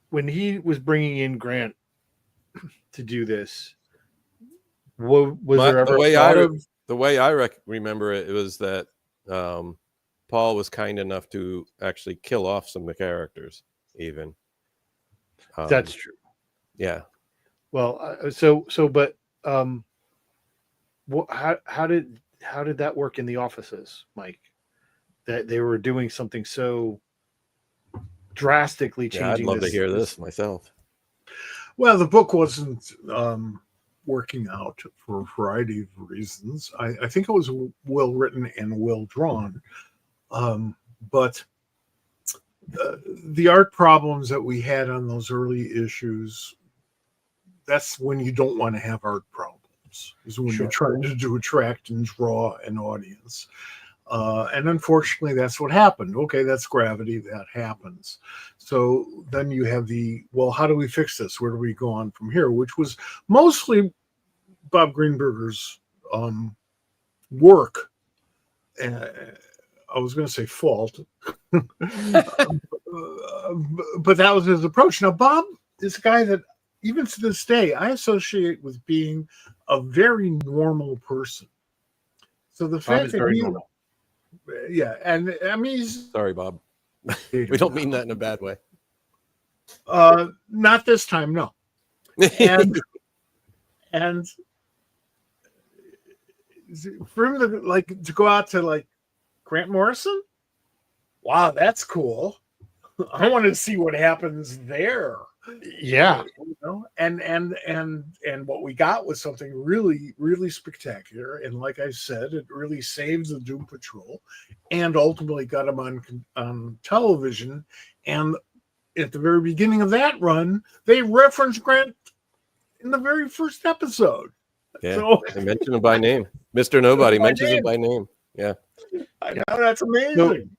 Speaker 1: when he was bringing in Grant to do this, was there ever
Speaker 3: the way I remember it was that Paul was kind enough to actually kill off some of the characters, even.
Speaker 1: That's true.
Speaker 3: Yeah.
Speaker 1: Well, but how did that work in the offices, Mike? That they were doing something so drastically changing.
Speaker 3: I'd love to hear this myself.
Speaker 2: Well, the book wasn't working out for a variety of reasons. I think it was well written and well drawn, but the art problems that we had on those early issues, that's when you don't want to have art problems, is when you're trying to attract and draw an audience. And unfortunately, that's what happened. Okay, that's gravity. That happens. So then you have how do we fix this? Where do we go on from here? Which was mostly Bob Greenberger's work. I was going to say fault, but that was his approach. Now, Bob is a guy that, even to this day, I associate with being a very normal person. So the fact that
Speaker 1: very normal.
Speaker 2: Yeah, and I mean,
Speaker 3: sorry, Bob. We don't mean that in a bad way.
Speaker 2: Not this time, no. And for him to go out to like Grant Morrison. Wow, that's cool. I want to see what happens there.
Speaker 1: Yeah.
Speaker 2: You know? And what we got was something really, really spectacular. And like I said, it really saved the Doom Patrol and ultimately got them on television. And at the very beginning of that run, they referenced Grant in the very first episode.
Speaker 3: Yeah,
Speaker 2: So,
Speaker 3: they mention him by name. Mr. Nobody mentions him by name. Yeah.
Speaker 2: I know, that's amazing.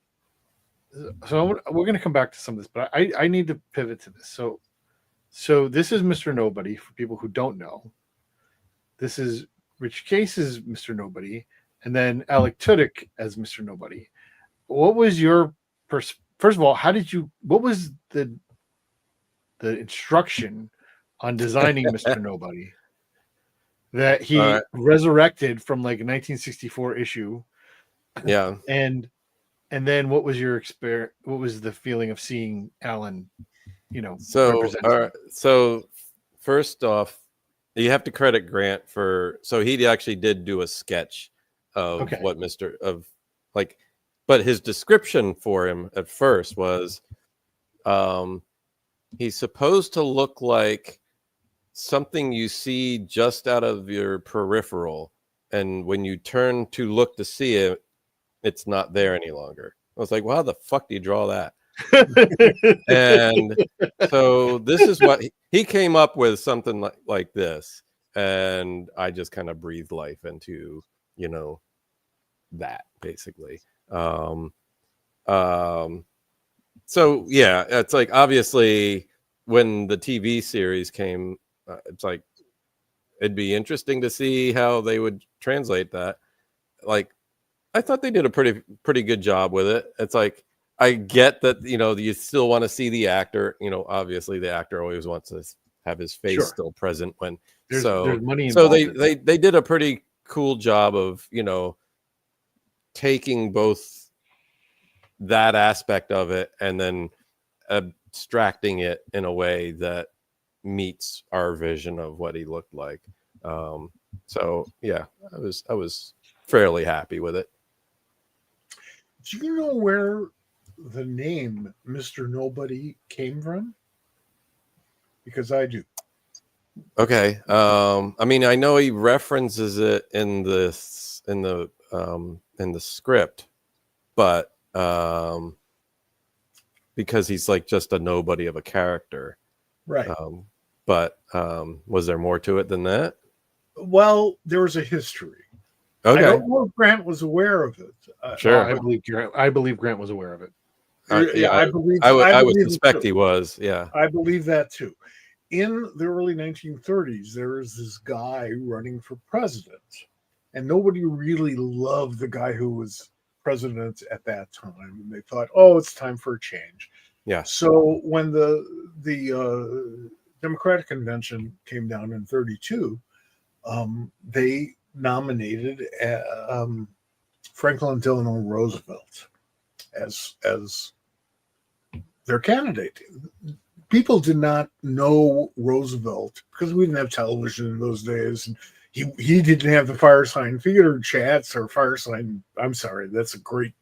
Speaker 1: So we're going to come back to some of this, but I need to pivot to this. So this is Mr. Nobody for people who don't know. This is Rich Case's Mr. Nobody, and then Alec Tudyk as Mr. Nobody. What was your first of all? What was the instruction on designing Mr. Nobody that he resurrected from like a 1964 issue?
Speaker 3: Yeah.
Speaker 1: And then what was your experience? What was the feeling of seeing Alan,
Speaker 3: so first off, you have to credit Grant so he actually did do a sketch of what but his description for him at first was he's supposed to look like something you see just out of your peripheral, and when you turn to look to see it, it's not there any longer. I was like, well, how the fuck do you draw that? And so this is what he came up with, something like this, and I just kind of breathed life into that basically. So yeah, it's like obviously when the TV series came, it's like it'd be interesting to see how they would translate that. Like I thought they did a pretty good job with it. It's like I get that you still want to see the actor. Obviously the actor always wants to have his face still present when
Speaker 1: there's money
Speaker 3: so
Speaker 1: involved.
Speaker 3: they did a pretty cool job of taking both that aspect of it and then abstracting it in a way that meets our vision of what he looked like. So yeah, I was fairly happy with it.
Speaker 2: Do you know where the name Mr. Nobody came from? Because I do.
Speaker 3: Okay. I mean, I know he references it in the script, but because he's like just a nobody of a character.
Speaker 2: Right.
Speaker 3: But was there more to it than that?
Speaker 2: Well, there was a history.
Speaker 3: Okay.
Speaker 2: I don't know if Grant was aware of it.
Speaker 3: Sure.
Speaker 1: I believe Grant was aware of it.
Speaker 3: I would suspect he was. Yeah.
Speaker 2: I believe that too. In the early 1930s, there was this guy running for president, and nobody really loved the guy who was president at that time. And they thought, oh, it's time for a change.
Speaker 3: Yeah.
Speaker 2: So when the Democratic Convention came down in 32, they nominated Franklin Delano Roosevelt as their candidate. People did not know Roosevelt because we didn't have television in those days. And he didn't have the Firesign Theater chats or Firesign. I'm sorry, that's a great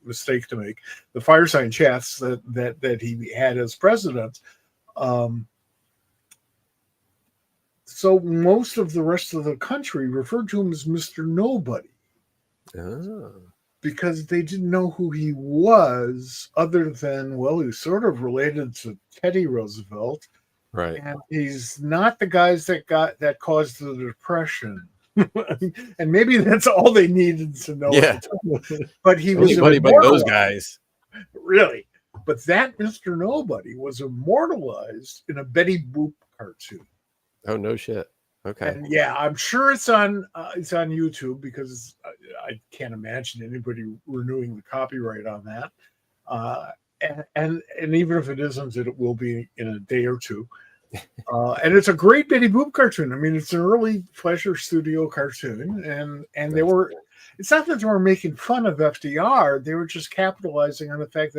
Speaker 2: mistake to make. The Firesign chats that he had as president. So most of the rest of the country referred to him as Mr. Nobody.
Speaker 3: Oh.
Speaker 2: Because they didn't know who he was, other than, well, he's sort of related to Teddy Roosevelt.
Speaker 3: Right.
Speaker 2: And he's not the guys that caused the Depression. And maybe that's all they needed to know.
Speaker 3: Yeah.
Speaker 2: But he was
Speaker 3: anybody but those guys.
Speaker 2: Really. But that Mr. Nobody was immortalized in a Betty Boop cartoon.
Speaker 3: Oh, no shit. Okay.
Speaker 2: And yeah, I'm sure it's on YouTube because I can't imagine anybody renewing the copyright on that. And even if it isn't, it will be in a day or two. And it's a great Betty Boop cartoon. I mean, it's an early Fleischer Studio cartoon, and they were. It's not that they were making fun of FDR; they were just capitalizing on the fact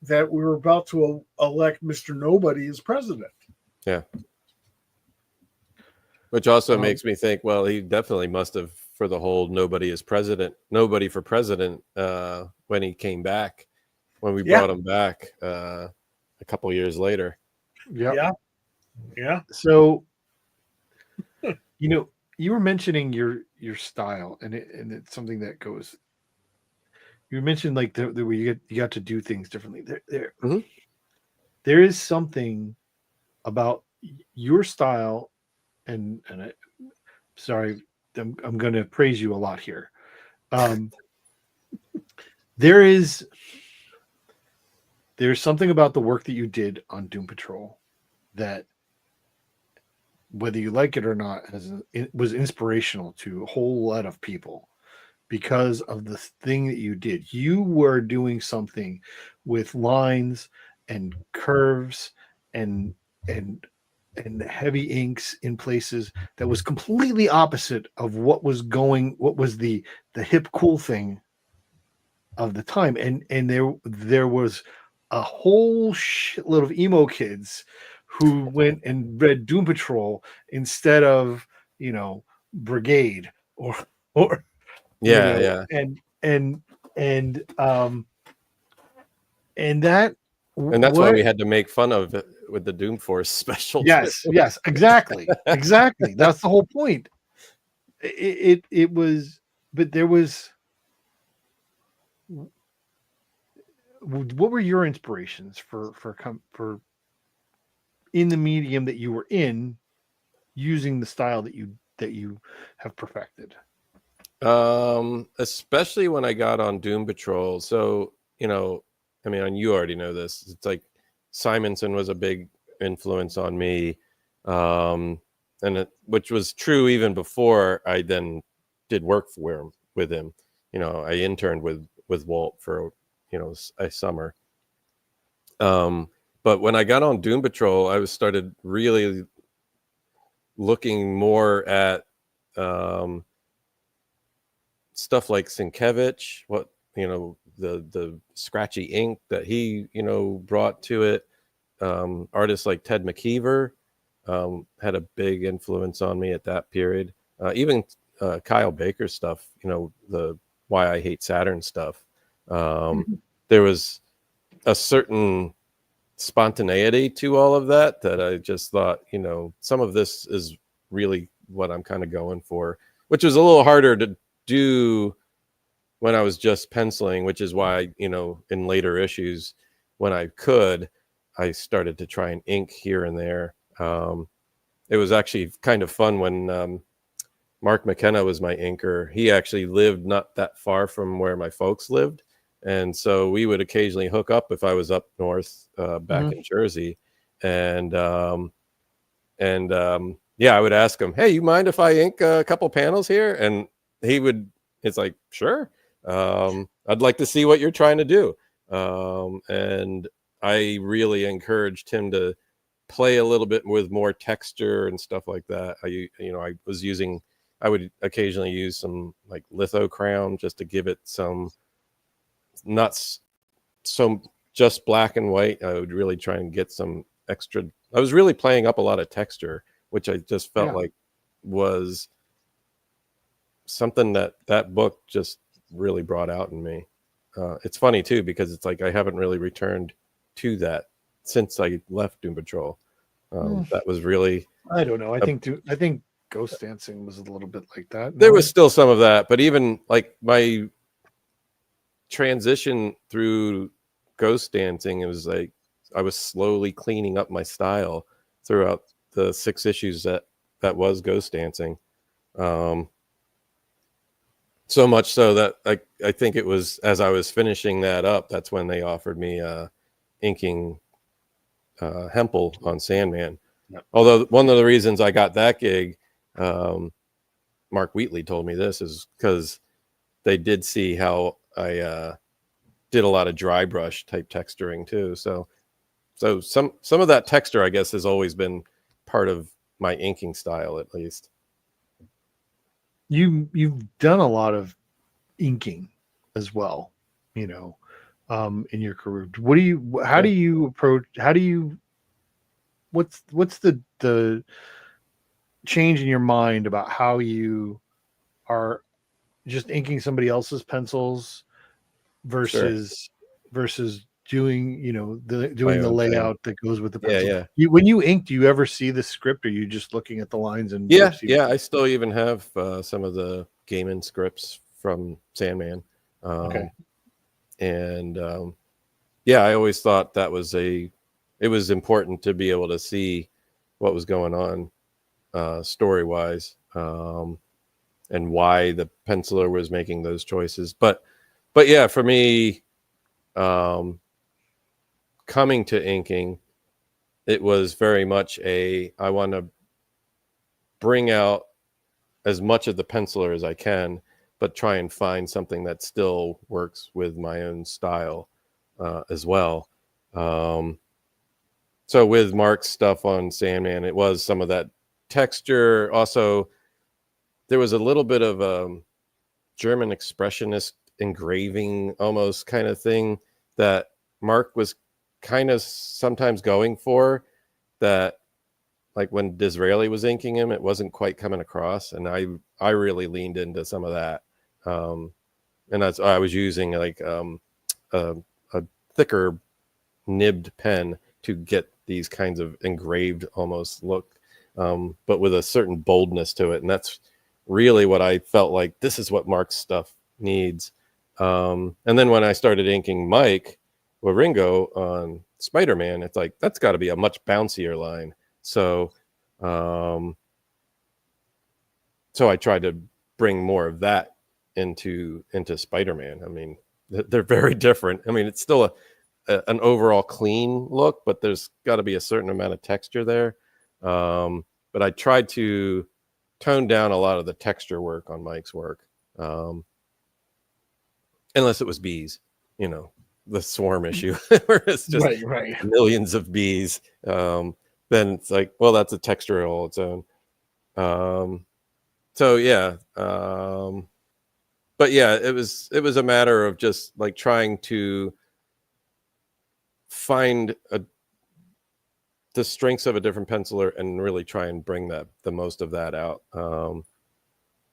Speaker 2: that we were about to elect Mr. Nobody as president.
Speaker 3: Yeah. Which also
Speaker 1: Um,
Speaker 3: makes me think, well, he definitely must have, for the whole nobody for president, when he came back, when we
Speaker 2: Yeah,
Speaker 3: brought him back a couple years later.
Speaker 1: yeah.
Speaker 2: yeah, yeah.
Speaker 1: So, you know, you were mentioning your style, and it's something that goes. You mentioned like the way you got to do things differently.
Speaker 3: Mhm.
Speaker 1: There is something about your style, and sorry, I'm going to praise you a lot here. Um, there is there's something about the work that you did on Doom Patrol that, whether you like it or not, it was inspirational to a whole lot of people because of the thing that you did. You were doing something with lines and curves and and and heavy inks in places that was completely opposite of what was the hip cool thing of the time. And there was a whole shitload of emo kids who went and read Doom Patrol instead of, Brigade, or or
Speaker 3: Yeah, yeah.
Speaker 1: and and and that
Speaker 3: And that's why
Speaker 1: what
Speaker 3: we had to make fun of it with the Doom Force special too.
Speaker 1: yes, exactly, that's the whole point. It was, but there was, what were your inspirations for in the medium that you were in, using the style that you have perfected?
Speaker 3: Especially when I got on Doom Patrol. So, I mean, and you already know this. It's like Simonson was a big influence on me. Um, which was true even before I then did work with him. I interned with Walt for, a summer. But when I got on Doom Patrol, I was started really looking more at, stuff like Sienkiewicz, the scratchy ink that he brought to it. Artists like Ted McKeever had a big influence on me at that period. Even Kyle Baker's stuff, the Why I Hate Saturn stuff. There was a certain spontaneity to all of that I just thought, some of this is really what I'm kind of going for, which was a little harder to do when I was just penciling, which is why, in later issues, when I started to try and ink here and there. It was actually kind of fun when Mark McKenna was my inker. He actually lived not that far from where my folks lived. And so we would occasionally hook up if I was up north, back in Jersey. And yeah, I would ask him, hey, you mind if I ink a couple panels here? And it's like, sure. I'd like to see what you're trying to do. And I really encouraged him to play a little bit with more texture and stuff like that. I would occasionally use some like litho crown just to give it some, not so just black and white. I would really try and get some extra. I was really playing up a lot of texture, which I just felt like was something that book just really brought out in me. It's funny too, because it's like I haven't really returned to that since I left Doom Patrol. That was really,
Speaker 1: I don't know. I think Ghost Dancing was a little bit like that.
Speaker 3: there
Speaker 1: No?
Speaker 3: was still some of that, but even like my transition through Ghost Dancing, it was like I was slowly cleaning up my style throughout the 6 issues that was Ghost Dancing. So much so that I think it was as I was finishing that up, that's when they offered me inking Hempel on Sandman.
Speaker 1: Yep.
Speaker 3: Although one of the reasons I got that gig, Mark Wheatley told me this, is because they did see how I did a lot of dry brush type texturing too. So some of that texture, I guess, has always been part of my inking style, at least.
Speaker 1: You've done a lot of inking as well, in your career. How do you approach, what's the change in your mind about how you are just inking somebody else's pencils versus doing, you know, doing the
Speaker 3: own thing.
Speaker 1: layout that goes with the
Speaker 3: Yeah,
Speaker 1: pencil?
Speaker 3: yeah.
Speaker 1: When you ink, do you ever see the script, or are you just looking at the lines and
Speaker 3: Yeah,
Speaker 1: see
Speaker 3: yeah. I still even have some of the Gaiman scripts from Sandman.
Speaker 1: Okay.
Speaker 3: And yeah, I always thought that was it was important to be able to see what was going on story wise, and why the penciler was making those choices. But yeah, for me, coming to inking, it was very much I want to bring out as much of the penciler as I can, but try and find something that still works with my own style as well. So with Mark's stuff on Sandman, it was some of that texture. Also, there was a little bit of German expressionist engraving almost kind of thing that Mark was kind of sometimes going for, that like when Disraeli was inking him, it wasn't quite coming across, and I really leaned into some of that, and that's I was using like a thicker nibbed pen to get these kinds of engraved almost look, but with a certain boldness to it, and that's really what I felt like this is what Mark's stuff needs. And then when I started inking Mike Waringo on Spider-Man, it's like that's got to be a much bouncier line. So I tried to bring more of that into Spider-Man. I mean, they're very different. I mean, it's still an overall clean look, but there's got to be a certain amount of texture there. But I tried to tone down a lot of the texture work on Mike's work, unless it was bees, you know, the swarm issue where it's just
Speaker 1: right.
Speaker 3: millions of bees. Then it's like, well, that's a texture all its own. So yeah, but yeah, it was a matter of just like trying to find the strengths of a different penciler and really try and bring the most of that out.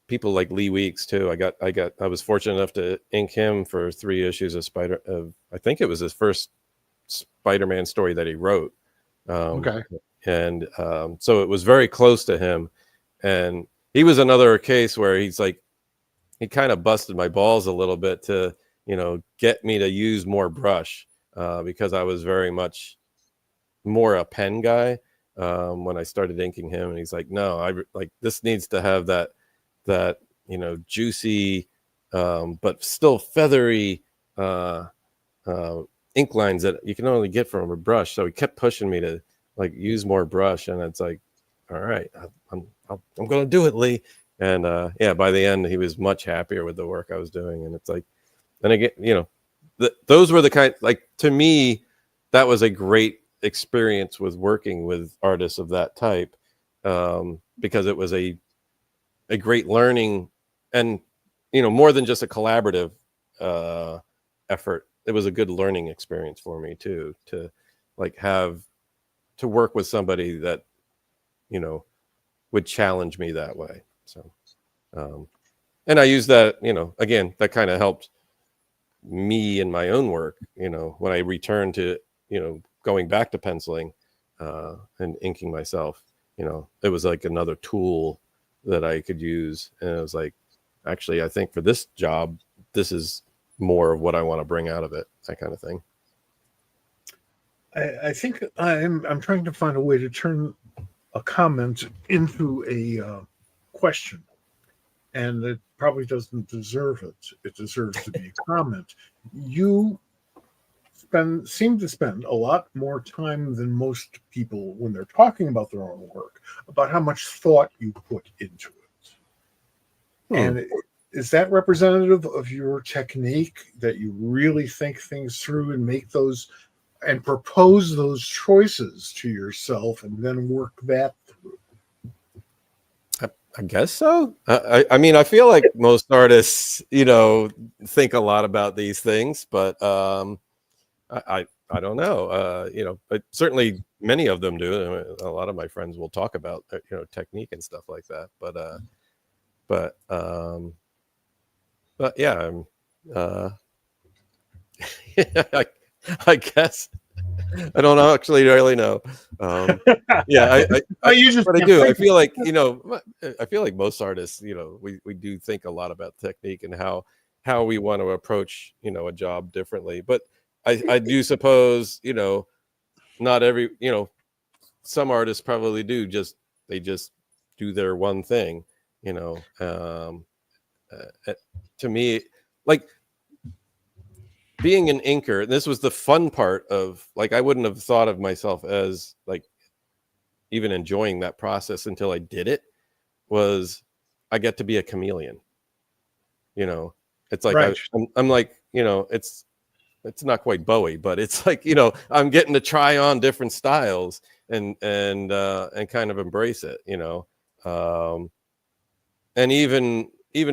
Speaker 3: People like Lee Weeks too. I was fortunate enough to ink him for 3 issues of I think it was his first Spider-Man story that he wrote.
Speaker 1: Okay.
Speaker 3: And so it was very close to him, and he was another case where he's like, he kind of busted my balls a little bit to, you know, get me to use more brush, because I was very much more a pen guy when I started inking him, and he's like, no, I like this needs to have that you know, juicy but still feathery ink lines that you can only get from a brush. So he kept pushing me to like use more brush, and it's like, all right, I'm going to do it, Lee. And yeah, by the end, he was much happier with the work I was doing. And it's like, and again, you know, those were the kind, like, to me, that was a great experience with working with artists of that type, because it was a great learning, and, you know, more than just a collaborative effort. It was a good learning experience for me too, to like have to work with somebody that, you know, would challenge me that way. So, and I use that, you know, again, that kind of helped me in my own work, you know, when I returned to, you know, going back to penciling and inking myself, you know, it was like another tool that I could use. And it was like, actually, I think for this job, this is more of what I want to bring out of it, that kind of thing.
Speaker 2: I think I'm trying to find a way to turn a comment into a question, and it probably doesn't deserve it. It deserves to be a comment. You seem to spend a lot more time than most people when they're talking about their own work about how much thought you put into it. And is that representative of your technique, that you really think things through and make those and propose those choices to yourself and then work that through?
Speaker 3: I guess so. I mean, I feel like most artists, you know, think a lot about these things, but I I don't know. But certainly many of them do. I mean, a lot of my friends will talk about technique and stuff like that. But yeah, I, I guess I don't actually really know. Yeah,
Speaker 2: You just
Speaker 3: but I
Speaker 2: can't
Speaker 3: do. I
Speaker 2: think.
Speaker 3: feel like I feel like most artists, we do think a lot about technique and how we want to approach a job differently. But I do suppose not every some artists probably do they just do their one thing. To me, like being an inker, this was the fun part of, like, I wouldn't have thought of myself as like even enjoying that process until I did it. Was I get to be a chameleon. It's like
Speaker 2: Right.
Speaker 3: I'm like, it's not quite Bowie, but it's like, I'm getting to try on different styles and kind of embrace it. And even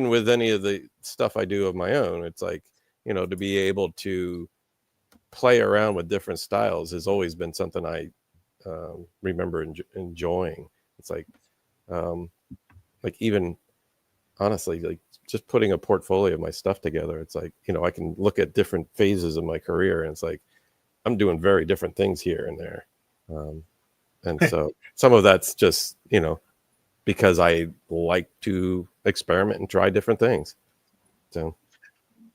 Speaker 3: with any of the stuff I do of my own, it's like, to be able to play around with different styles has always been something I remember enjoying. It's like even honestly, like just putting a portfolio of my stuff together, it's like, I can look at different phases of my career, and it's like I'm doing very different things here and there. And so some of that's just, because I like to experiment and try different things. So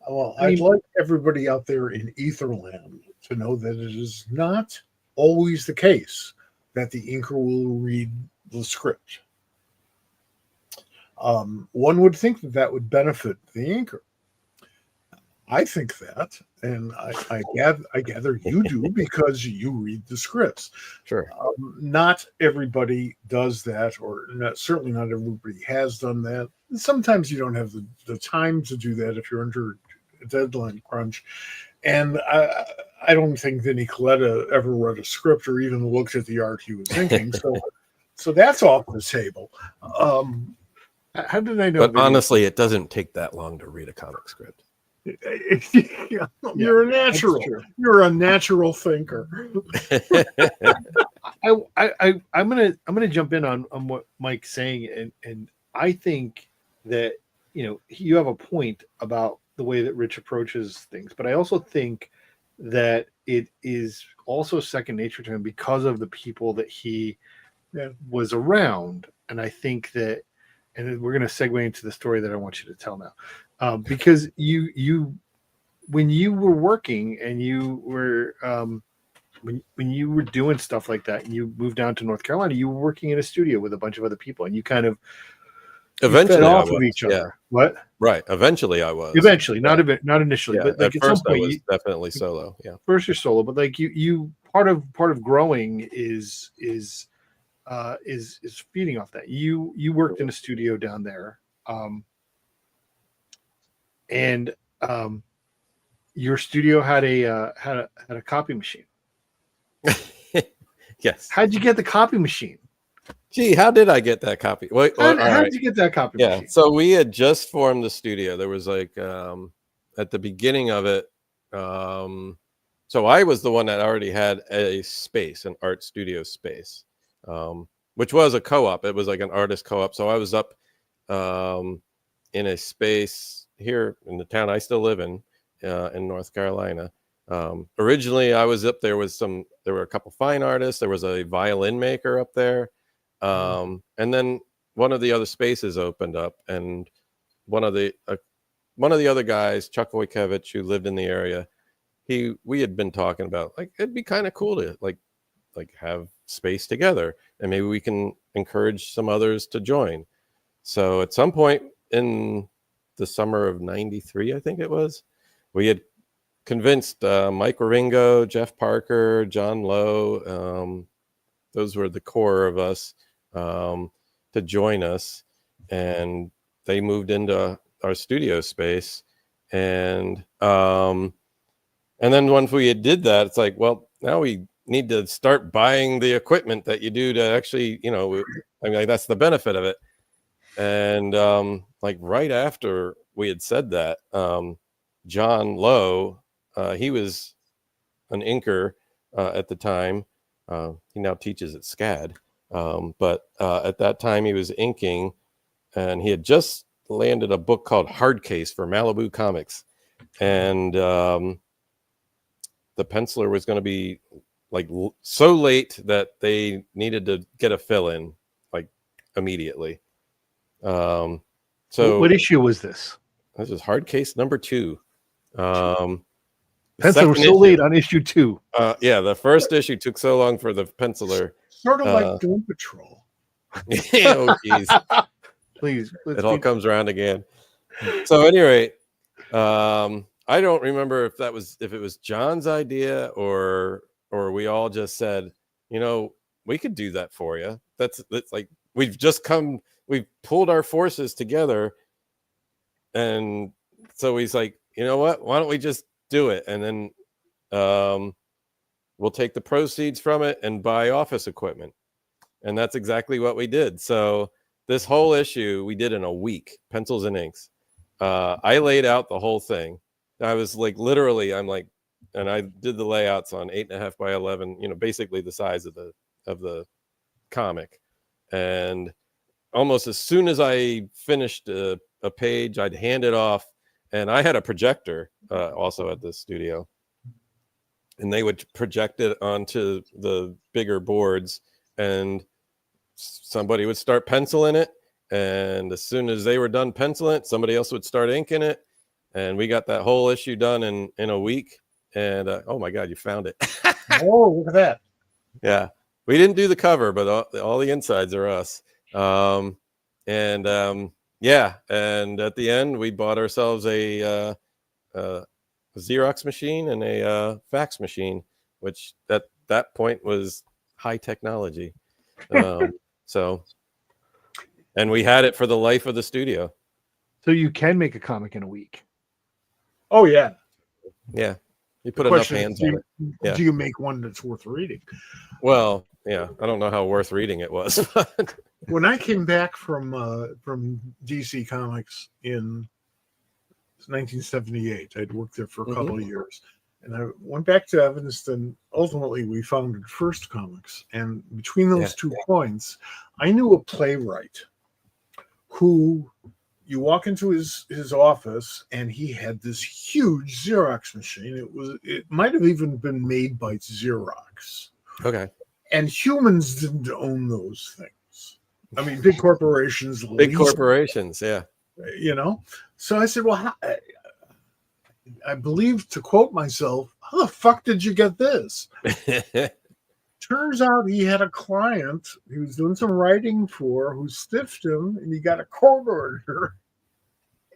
Speaker 2: Well,
Speaker 1: I
Speaker 2: I'd
Speaker 1: mean,
Speaker 2: like everybody out there in Etherland to know that it is not always the case that the inker will read the script. One would think that that would benefit the inker. I think that, and I gather you do because you read the scripts.
Speaker 3: sure.
Speaker 2: Not everybody does that, or certainly not everybody has done that. Sometimes you don't have the time to do that if you're under a deadline crunch. And I don't think Vinnie Coletta ever read a script or even looked at the art he was inking. So that's off the table.
Speaker 1: how did I know?
Speaker 3: But
Speaker 1: Vinny?
Speaker 3: honestly, it doesn't take that long to read a comic script.
Speaker 2: You're a natural. You're a natural thinker.
Speaker 1: I'm gonna jump in on what Mike's saying, and I think that you have a point about the way that Rich approaches things, but I also think that it is also second nature to him because of the people that he was around, and I think that, and we're gonna segue into the story that I want you to tell now, because you when you were working and you were when you were doing stuff like that and you moved down to North Carolina, you were working in a studio with a bunch of other people and you kind of
Speaker 3: Eventually
Speaker 1: fed
Speaker 3: I
Speaker 1: off
Speaker 3: was,
Speaker 1: of each
Speaker 3: yeah.
Speaker 1: other. What?
Speaker 3: Right. Eventually I was.
Speaker 1: Eventually,
Speaker 3: Yeah.
Speaker 1: not initially,
Speaker 3: Yeah.
Speaker 1: but like
Speaker 3: At
Speaker 1: at some
Speaker 3: first I
Speaker 1: point,
Speaker 3: was definitely solo. Yeah.
Speaker 1: first you're solo, but like you part of growing is feeding off that. You worked in a studio down there, and your studio had a copy machine.
Speaker 3: Yes.
Speaker 1: How'd you get the copy machine?
Speaker 3: Gee, how did I get that copy? Wait,
Speaker 1: How
Speaker 3: all right.
Speaker 1: did you get that copy
Speaker 3: Yeah.
Speaker 1: machine?
Speaker 3: So we had just formed the studio. There was like at the beginning of it. So I was the one that already had a space, an art studio space, which was a co-op. It was like an artist co-op. So I was up in a space here in the town I still live in North Carolina. Originally, I was up there with there were a couple fine artists. There was a violin maker up there. And then one of the other spaces opened up, and one of the other guys, Chuck Wojciech, who lived in the area, we had been talking about, like, it'd be kind of cool to like have space together, and maybe we can encourage some others to join. So at some point in the summer of '93, I think it was, we had convinced Mike Ringo, Jeff Parker, John Lowe, those were the core of us, to join us, and they moved into our studio space, and then once we did that, it's like, well, now we need to start buying the equipment that you do to actually, I mean, like, that's the benefit of it. And like right after we had said that, John Lowe, he was an inker at the time. He now teaches at SCAD, but at that time he was inking, and he had just landed a book called Hard Case for Malibu Comics, and the penciler was going to be like so late that they needed to get a fill in like immediately. So
Speaker 1: what issue was this?
Speaker 3: This is Hard Case number 2.
Speaker 1: Pencil was so late on issue 2.
Speaker 3: Yeah, the first issue took so long for the penciler.
Speaker 2: Sort of like Doom Patrol.
Speaker 3: Oh, geez.
Speaker 1: Please,
Speaker 3: It all comes around again. So, at any rate, I don't remember if it was John's idea or we all just said, we could do that for you. That's like we've pulled our forces together, and so he's like, you know what? Why don't we just do it, and then we'll take the proceeds from it and buy office equipment. And that's exactly what we did. So this whole issue we did in a week, pencils and inks. I laid out the whole thing. I was like, literally, and I did the layouts on 8.5 by 11, basically the size of the comic. And almost as soon as I finished a page, I'd hand it off. And I had a projector also at the studio, and they would project it onto the bigger boards, and somebody would start penciling it. And as soon as they were done penciling it, somebody else would start inking it. And we got that whole issue done in a week. And oh my God, you found it.
Speaker 2: Oh, look at that.
Speaker 3: Yeah. We didn't do the cover, but all the insides are us. Yeah, and at the end, we bought ourselves a Xerox machine and a fax machine, which at that point was high technology. And we had it for the life of the studio.
Speaker 1: So you can make a comic in a week.
Speaker 2: Oh, yeah.
Speaker 3: Yeah. You put enough hands on it. Yeah.
Speaker 2: Do you make one that's worth reading?
Speaker 3: Well, yeah. I don't know how worth reading it was.
Speaker 2: When I came back from DC Comics in 1978, I'd worked there for a couple of years, and I went back to Evanston. Ultimately, we founded First Comics, and between those 2 points, I knew a playwright who you walk into his office, and he had this huge Xerox machine. It might have even been made by Xerox.
Speaker 3: Okay.
Speaker 2: And humans didn't own those things. I mean, big corporations.
Speaker 3: Big corporations, yeah.
Speaker 2: So I said, well, I believe, to quote myself, how the fuck did you get this? Turns out he had a client he was doing some writing for who stiffed him, and he got a court order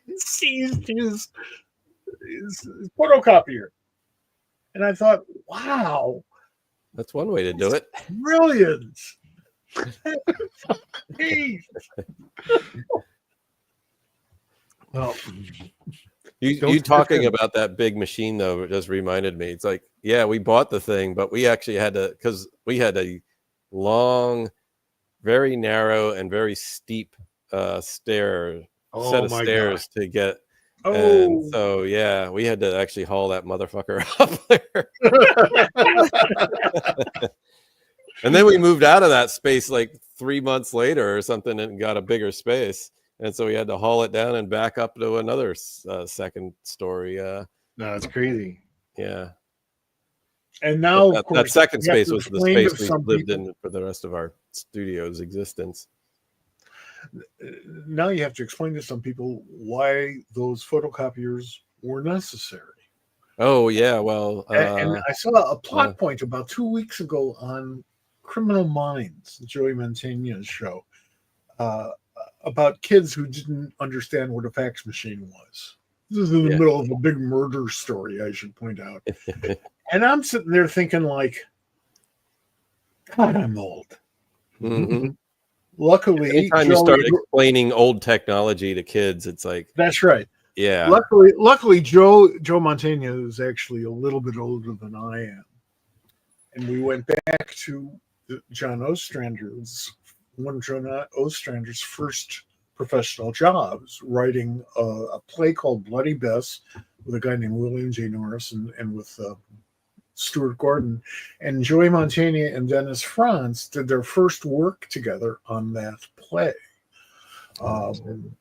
Speaker 2: and seized his photocopier. And I thought, wow.
Speaker 3: That's one way to do it.
Speaker 2: Brilliant.
Speaker 1: Well,
Speaker 3: you talking about that big machine though just reminded me. It's like, yeah, we bought the thing, but we actually had to, because we had a long, very narrow and very steep set of stairs to get.
Speaker 2: Oh.
Speaker 3: And so yeah, we had to actually haul that motherfucker up there. And then we moved out of that space like 3 months later or something and got a bigger space. And so we had to haul it down and back up to another second story.
Speaker 1: No, that's crazy.
Speaker 3: Yeah.
Speaker 2: And now
Speaker 3: that second space was the space we lived in for the rest of our studio's existence.
Speaker 2: Now you have to explain to some people why those photocopiers were necessary.
Speaker 3: Oh, yeah. Well,
Speaker 2: and I saw a plot point about 2 weeks ago on Criminal Minds, Joey Mantegna's show, about kids who didn't understand what a fax machine was. This is in the middle of a big murder story, I should point out. And I'm sitting there thinking, like, God, I'm old.
Speaker 3: Mm-hmm.
Speaker 2: Luckily,
Speaker 3: anytime you start explaining old technology to kids, it's like,
Speaker 2: that's right.
Speaker 3: Yeah.
Speaker 2: Luckily, Joe Mantegna is actually a little bit older than I am, and we went back to one of John Ostrander's first professional jobs, writing a play called Bloody Bess with a guy named William J. Norris and with Stuart Gordon, and Joey Montaigne and Dennis Franz did their first work together on that play, along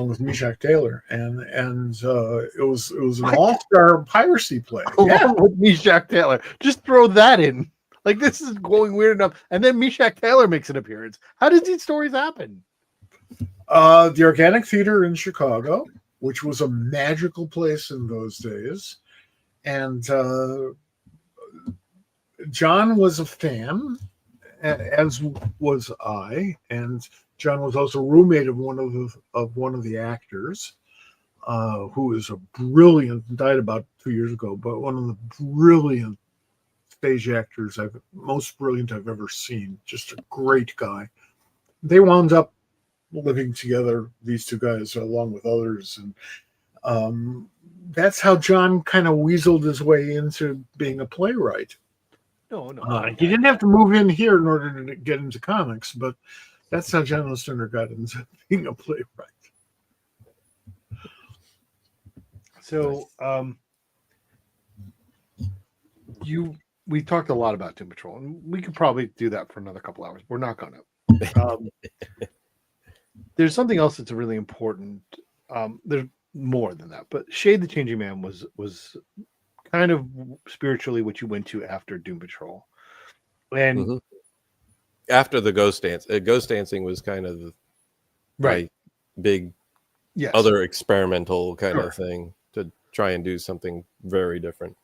Speaker 2: with Meshach Taylor, and it was an all-star piracy play.
Speaker 1: Along with Meshach Taylor. Just throw that in. Like, this is going weird enough. And then Meshach Taylor makes an appearance. How did these stories happen?
Speaker 2: The Organic Theater in Chicago, which was a magical place in those days. And John was a fan, as was I. And John was also roommate of one of the actors, who is a brilliant, died about 2 years ago, but one of the brilliant stage actors most brilliant I've ever seen. Just a great guy. They wound up living together, these two guys, along with others, and that's how John kind of weaseled his way into being a playwright.
Speaker 1: No.
Speaker 2: He didn't have to move in here in order to get into comics, but that's how John Ostrander got into being a playwright.
Speaker 1: So, we talked a lot about Doom Patrol, and we could probably do that for another couple hours. We're not going to. There's something else that's really important. There's more than that, but Shade the Changing Man was kind of spiritually what you went to after Doom Patrol, and
Speaker 3: after the Ghost Dance. Ghost Dancing was kind of my big other experimental kind of thing to try and do something very different.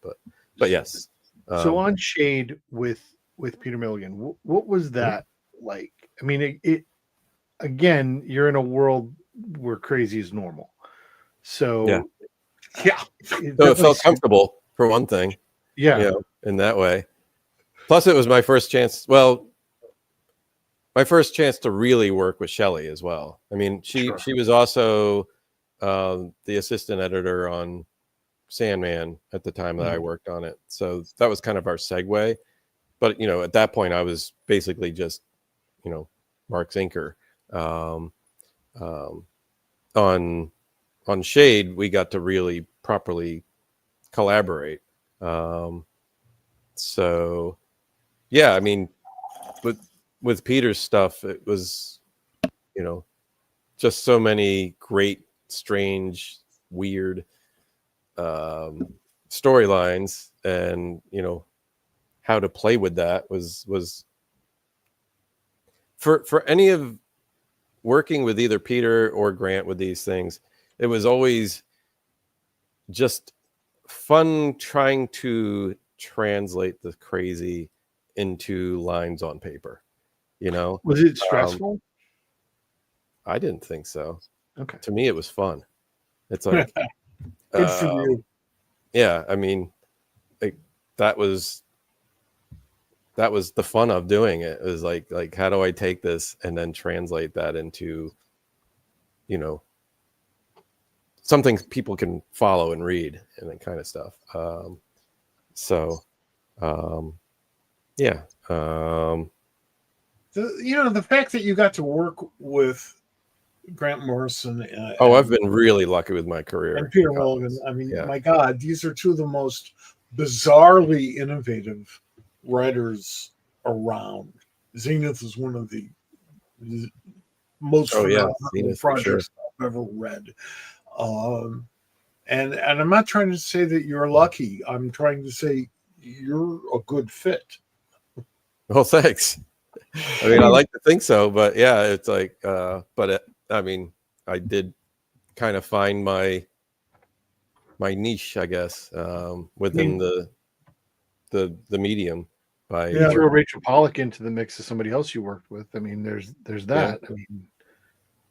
Speaker 3: But yes.
Speaker 1: So on Shade with Peter Milligan, what was that like? I mean, it again, you're in a world where crazy is normal. So
Speaker 3: so it felt comfortable for one thing.
Speaker 1: Yeah.
Speaker 3: In that way. Plus, it was my first chance. Well, my first chance to really work with Shelley as well. I mean, she was also the assistant editor on Sandman at the time that I worked on it. So that was kind of our segue. But, at that point, I was basically just, Mark's inker. On Shade, we got to really properly collaborate. So, yeah, I mean, with Peter's stuff, it was, just so many great, strange, weird storylines, and how to play with that was for any of working with either Peter or Grant with these things, it was always just fun trying to translate the crazy into lines on paper.
Speaker 1: Was it stressful?
Speaker 3: I didn't think so.
Speaker 1: Okay.
Speaker 3: To me, it was fun. It's like
Speaker 2: good for you.
Speaker 3: Yeah, I mean, that was the fun of doing it. It was like how do I take this and then translate that into something people can follow and read and that kind of stuff.
Speaker 2: The fact that you got to work with Grant Morrison.
Speaker 3: I've been really lucky with my career.
Speaker 2: And Peter Milligan. I mean, my God, these are two of the most bizarrely innovative writers around. Zenith is one of the most phenomenal projects I've ever read. And I'm not trying to say that you're lucky. I'm trying to say you're a good fit.
Speaker 3: Well, thanks. I mean, I like to think so, but yeah, it's like, I mean, I did kind of find my niche, I guess, within the medium.
Speaker 1: You throw Rachel Pollack into the mix of somebody else you worked with. I mean, there's that.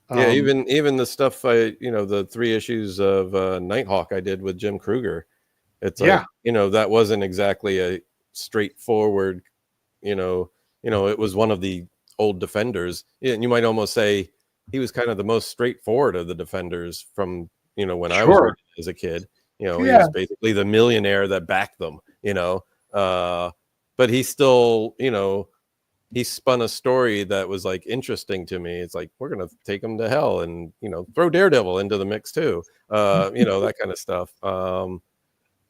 Speaker 3: I mean, even the stuff the 3 issues of Nighthawk I did with Jim Kruger. It's like, that wasn't exactly a straightforward, it was one of the old Defenders. And you might almost say he was kind of the most straightforward of the Defenders from, when I was reading as a kid. He was basically the millionaire that backed them, but he still, he spun a story that was like interesting to me. It's like, we're going to take him to hell and, throw Daredevil into the mix too. That kind of stuff.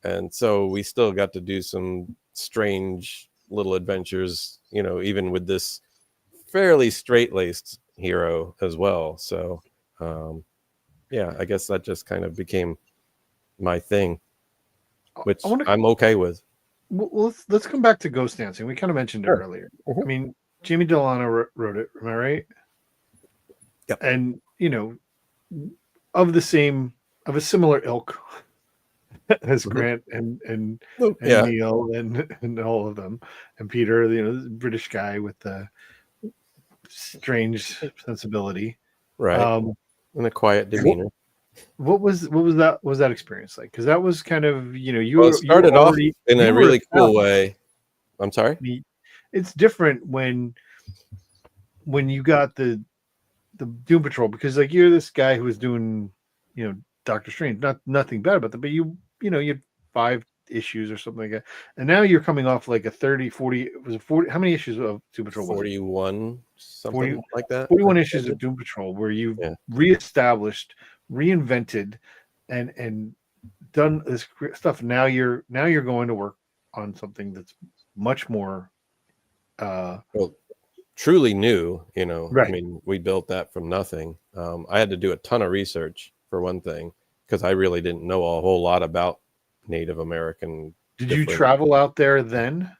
Speaker 3: and so we still got to do some strange little adventures, even with this fairly straight-laced hero as well. So yeah, I guess that just kind of became my thing, which
Speaker 1: I want to.
Speaker 3: I'm okay with.
Speaker 1: Well, let's come back to Ghost Dancing. We kind of mentioned it
Speaker 3: Sure.
Speaker 1: earlier.
Speaker 3: Mhm.
Speaker 1: I mean, Jamie Delano wrote it. Am I right?
Speaker 3: Yep.
Speaker 1: And of a similar ilk as
Speaker 3: Mhm.
Speaker 1: Grant and
Speaker 3: Yeah,
Speaker 1: Neil and all of them, and Peter, the British guy with the strange sensibility.
Speaker 3: right. And a quiet demeanor.
Speaker 1: What was that experience like? Because that was kind of
Speaker 3: Well, it
Speaker 1: you were
Speaker 3: started off
Speaker 1: already
Speaker 3: in
Speaker 1: you
Speaker 3: a
Speaker 1: were
Speaker 3: really cool
Speaker 1: established.
Speaker 3: way. I'm sorry.
Speaker 1: It's different when you got the Doom Patrol, because like you're this guy who was doing Doctor Strange, nothing bad about that, but you had 5 issues or something like that, and now you're coming off like a 30 40 was it 40, how many issues of Doom Patrol was it?
Speaker 3: 41,
Speaker 1: 40
Speaker 3: something like that.
Speaker 1: 41 issues of Doom Patrol, where you've
Speaker 3: Yeah.
Speaker 1: reestablished, reinvented, and done this stuff. Now you're going to work on something that's much more
Speaker 3: Well, truly new, I
Speaker 1: right.
Speaker 3: mean, we built that from nothing. I had to do a ton of research for one thing, because I really didn't know a whole lot about Native American
Speaker 1: Did you
Speaker 3: different.
Speaker 1: travel out there then?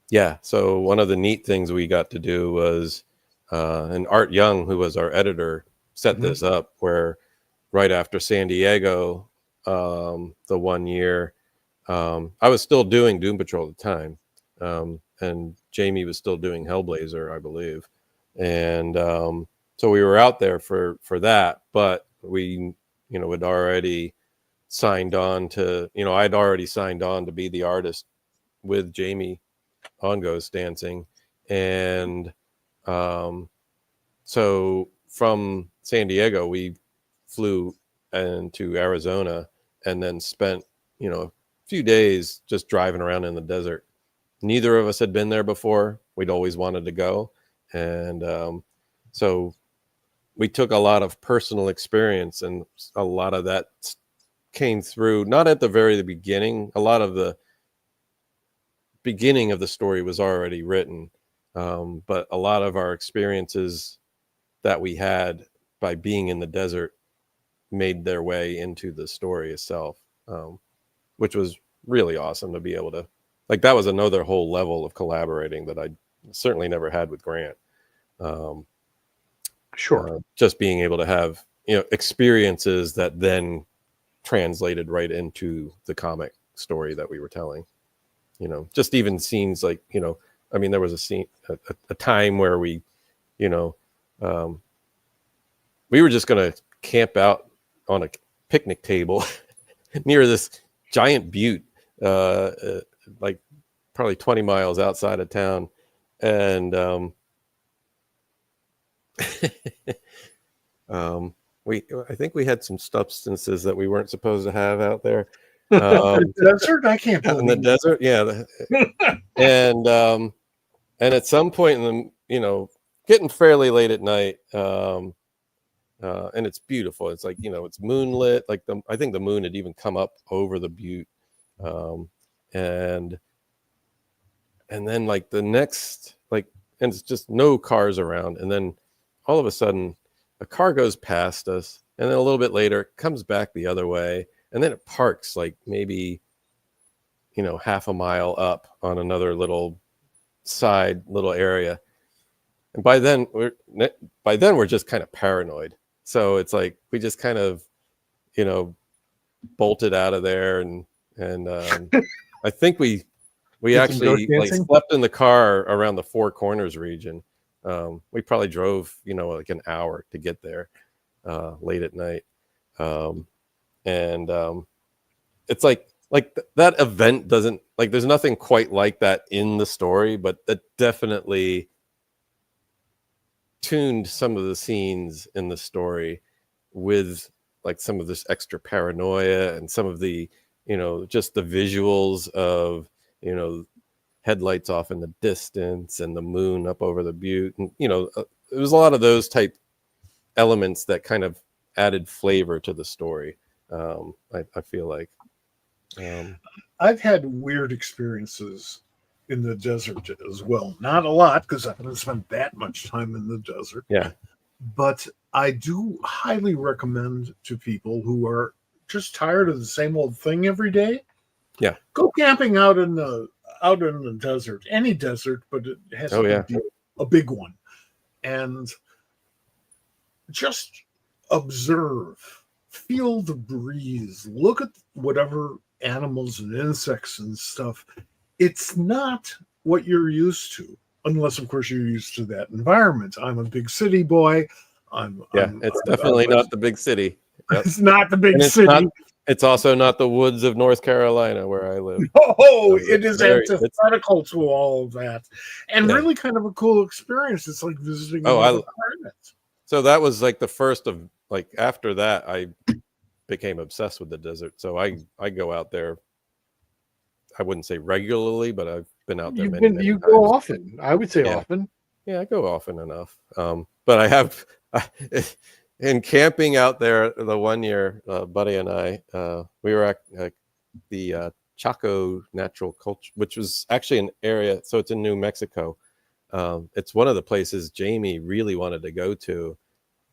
Speaker 3: Yeah. So one of the neat things we got to do was, and Art Young, who was our editor, set
Speaker 1: Mhm.
Speaker 3: this up where right after San Diego, the one year, I was still doing Doom Patrol at the time. And Jamie was still doing Hellblazer, I believe. And so we were out there for that, but we, had already signed on to, I'd already signed on to be the artist with Jamie on Ghost Dancing. And so from San Diego, we flew into Arizona and then spent, a few days just driving around in the desert. Neither of us had been there before. We'd always wanted to go. And so we took a lot of personal experience, and a lot of that came through, not at the very beginning. A lot of the beginning of the story was already written. But a lot of our experiences that we had by being in the desert made their way into the story itself, which was really awesome to be able to, like, that was another whole level of collaborating that I certainly never had with Grant.
Speaker 1: Sure.
Speaker 3: Just being able to have, experiences that then translated right into the comic story that we were telling. Just even scenes like, I mean, there was a scene, a time where we, we were just going to camp out on a picnic table near this giant butte, like probably 20 miles outside of town. And I think we had some substances that we weren't supposed to have out there.
Speaker 2: Desert? I can't
Speaker 3: In the
Speaker 2: believe
Speaker 3: desert, yeah. And at some point in the, getting fairly late at night, and it's beautiful. It's like, it's moonlit. Like I think the moon had even come up over the butte, and then like the next, like, and it's just no cars around, and then all of a sudden a car goes past us, and then a little bit later it comes back the other way, and then it parks like maybe half a mile up on another little side little area. And by then we're just kind of paranoid. So it's like we just kind of, bolted out of there, and I think we
Speaker 1: Did some ghost
Speaker 3: actually like
Speaker 1: dancing?
Speaker 3: slept in the car around the Four Corners region. We probably drove, like an hour to get there, late at night. And it's like that event doesn't, like, there's nothing quite like that in the story, but that definitely tuned some of the scenes in the story with like some of this extra paranoia and some of the, just the visuals of, headlights off in the distance and the moon up over the butte. And, it was a lot of those type elements that kind of added flavor to the story. I feel like.
Speaker 2: I've had weird experiences in the desert as well. Not a lot because I haven't spent that much time in the desert.
Speaker 3: Yeah.
Speaker 2: But I do highly recommend to people who are just tired of the same old thing every day.
Speaker 3: Yeah.
Speaker 2: Go camping out in the desert, any desert, but it has to be a big one. And just observe, feel the breeze, look at whatever animals and insects and stuff. It's not what you're used to, unless of course you're used to that environment. I'm a big city boy.
Speaker 3: It's definitely not the big city. Yep.
Speaker 2: It's not the big city.
Speaker 3: It's also not the woods of North Carolina where I live.
Speaker 2: Oh, it is antithetical to all of that, and really kind of a cool experience. It's like visiting another planet.
Speaker 3: So that was like the first of after that I became obsessed with the desert. So I go out there. I wouldn't say regularly, but I've been out there many times.
Speaker 1: Go often. I would say often.
Speaker 3: Yeah, I go often enough. But I have in camping out there the one year, Buddy and I, we were at the Chaco Natural Culture, which was actually an area. So it's in New Mexico. It's one of the places Jamie really wanted to go to,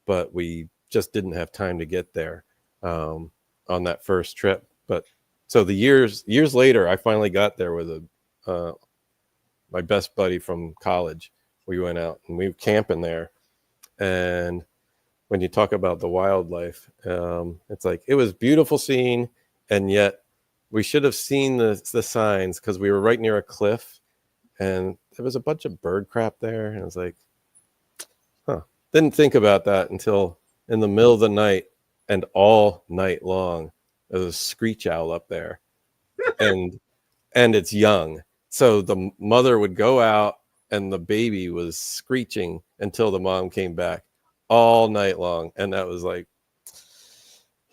Speaker 3: but we just didn't have time to get there on that first trip. But so the years later, I finally got there with my best buddy from college. We went out and we were camping there, and when you talk about the wildlife, it's like it was a beautiful scene, and yet we should have seen the signs because we were right near a cliff, and there was a bunch of bird crap there, and I was like, didn't think about that until in the middle of the night and all night long there's a screech owl up there, and it's young, so the mother would go out and the baby was screeching until the mom came back all night long. And that was like,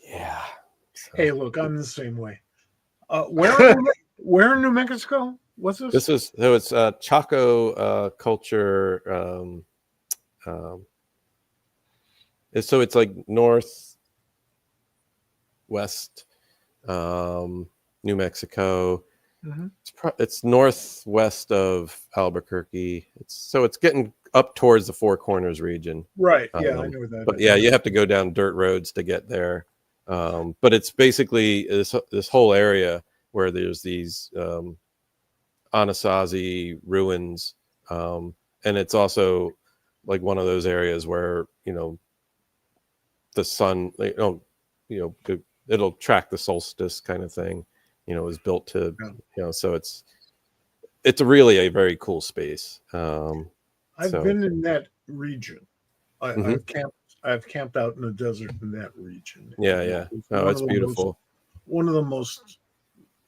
Speaker 3: yeah. So.
Speaker 2: Hey, look, I'm the same way. Where in New Mexico? What's this?
Speaker 3: It's Chaco culture. So it's like northwest New Mexico. Mm-hmm. It's northwest of Albuquerque. It's getting up towards the Four Corners region.
Speaker 2: Right. Yeah, I know that.
Speaker 3: But yeah, you have to go down dirt roads to get there. But it's basically this whole area where there's these Anasazi ruins. And it's also like one of those areas where, the sun, it'll track the solstice kind of thing. Is built to, so it's really a very cool space.
Speaker 2: I've been in that region. I've camped out in the desert in that region.
Speaker 3: Yeah. Oh, it's beautiful.
Speaker 2: One of the most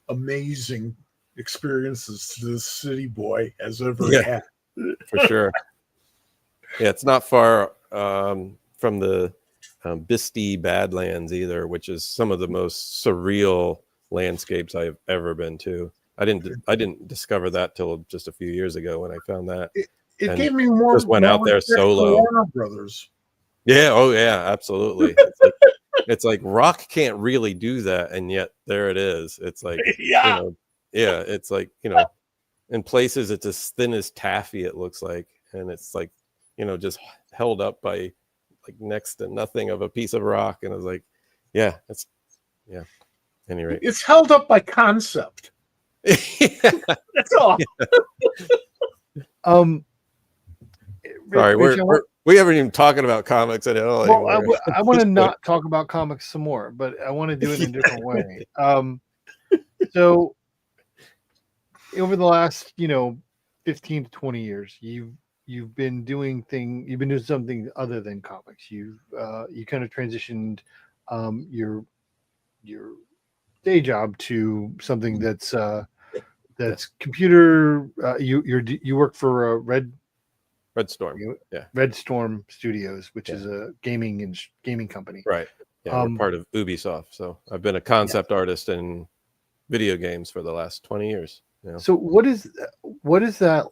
Speaker 2: amazing experiences this city boy has ever had.
Speaker 3: For sure. Yeah, it's not far from the Bisty Badlands either, which is some of the most surreal landscapes I've ever been to. I didn't discover that till just a few years ago when I found that.
Speaker 2: It gave me more.
Speaker 3: Just went out there solo.
Speaker 2: Warner Brothers.
Speaker 3: Yeah. Oh yeah. Absolutely. It's like rock can't really do that, and yet there it is. It's like It's like in places it's as thin as taffy. It looks like, and it's like just held up by like next to nothing of a piece of rock, and I was like, Anyway,
Speaker 2: it's held up by concept. That's all.
Speaker 3: Sorry, we haven't even talking about comics at all.
Speaker 1: Well, I want to not talk about comics some more, but I want to do it in a different way. So over the last 15 to 20 years, you've been doing something other than comics. You kind of transitioned your day job to something that's computer. You work for Red Storm Studios, which is a gaming company.
Speaker 3: Right. Yeah, we're part of Ubisoft. So I've been a concept artist in video games for the last 20 years.
Speaker 1: So what is that? What is that?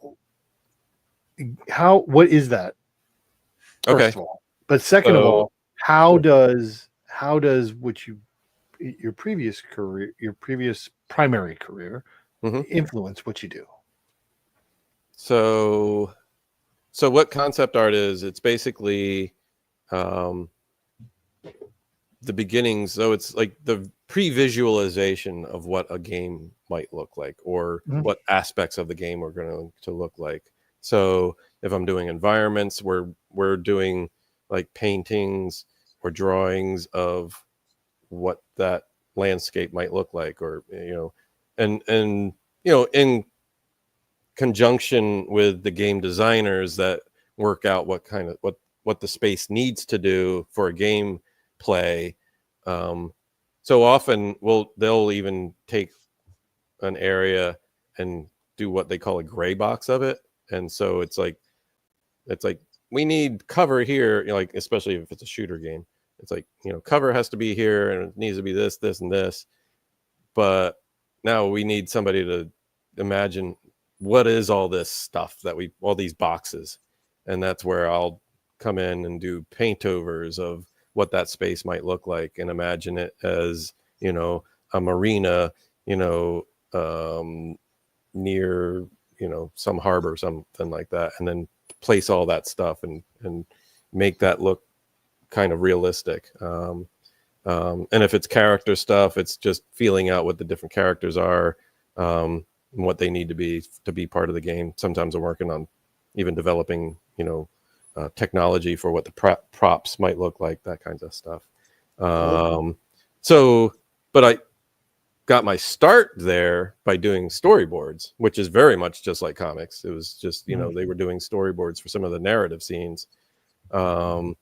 Speaker 1: First of all, but second of all, how does your previous career, your previous primary career
Speaker 3: Mhm.
Speaker 1: influence what you do?
Speaker 3: So what concept art is? It's basically the beginnings. So it's like the pre-visualization of what a game might look like, or what aspects of the game are going to look like. So if I'm doing environments, we're doing like paintings or drawings of what that landscape might look like, or and in conjunction with the game designers that work out what the space needs to do for a game play. So often they'll even take an area and do what they call a gray box of it. And so it's like we need cover here, like especially if it's a shooter game. It's like, cover has to be here and it needs to be this, and this. But now we need somebody to imagine what is all this stuff all these boxes. And that's where I'll come in and do paint overs of what that space might look like, and imagine it as, a marina, near, some harbor, something like that. And then place all that stuff and make that look kind of realistic. And if it's character stuff, it's just feeling out what the different characters are, and what they need to be part of the game. Sometimes I'm working on even developing, technology for what the props might look like, that kinds of stuff. But I got my start there by doing storyboards, which is very much just like comics. It was just, they were doing storyboards for some of the narrative scenes. And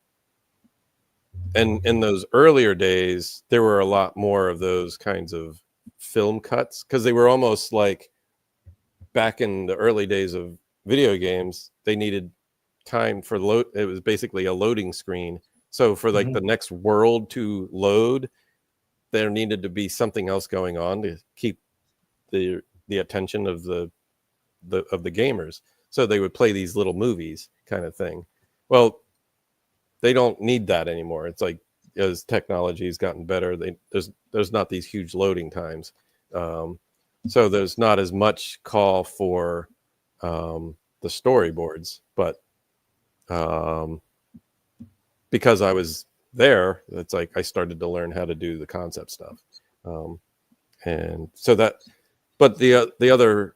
Speaker 3: in those earlier days, there were a lot more of those kinds of film cuts, because they were almost like, back in the early days of video games, they needed time for load. It was basically a loading screen. So for like the next world to load, there needed to be something else going on to keep the attention of the gamers. So they would play these little movies kind of thing. Well, they don't need that anymore. It's like, as technology has gotten better, there's not these huge loading times. So there's not as much call for the storyboards, but because I was there, it's like I started to learn how to do the concept stuff. And so that, but the other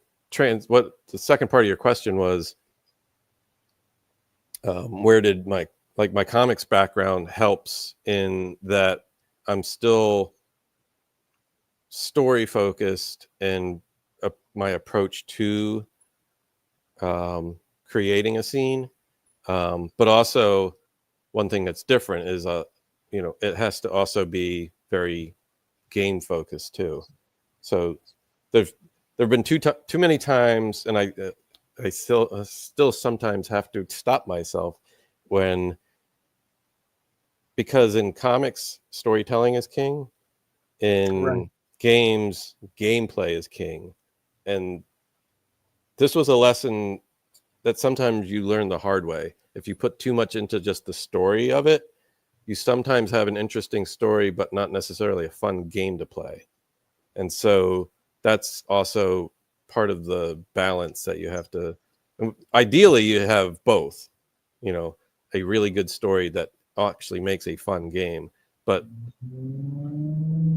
Speaker 3: what the second part of your question was, where did my comics background helps in that I'm still story focused, and my approach to creating a scene. But also one thing that's different is, it has to also be very game focused too. So there've been too many times, and I still sometimes have to stop myself because in comics, storytelling is king. In games, gameplay is king. And this was a lesson that sometimes you learn the hard way. If you put too much into just the story of it, you sometimes have an interesting story, but not necessarily a fun game to play. And so that's also part of the balance that you have to, ideally you have both, a really good story that actually makes a fun game. But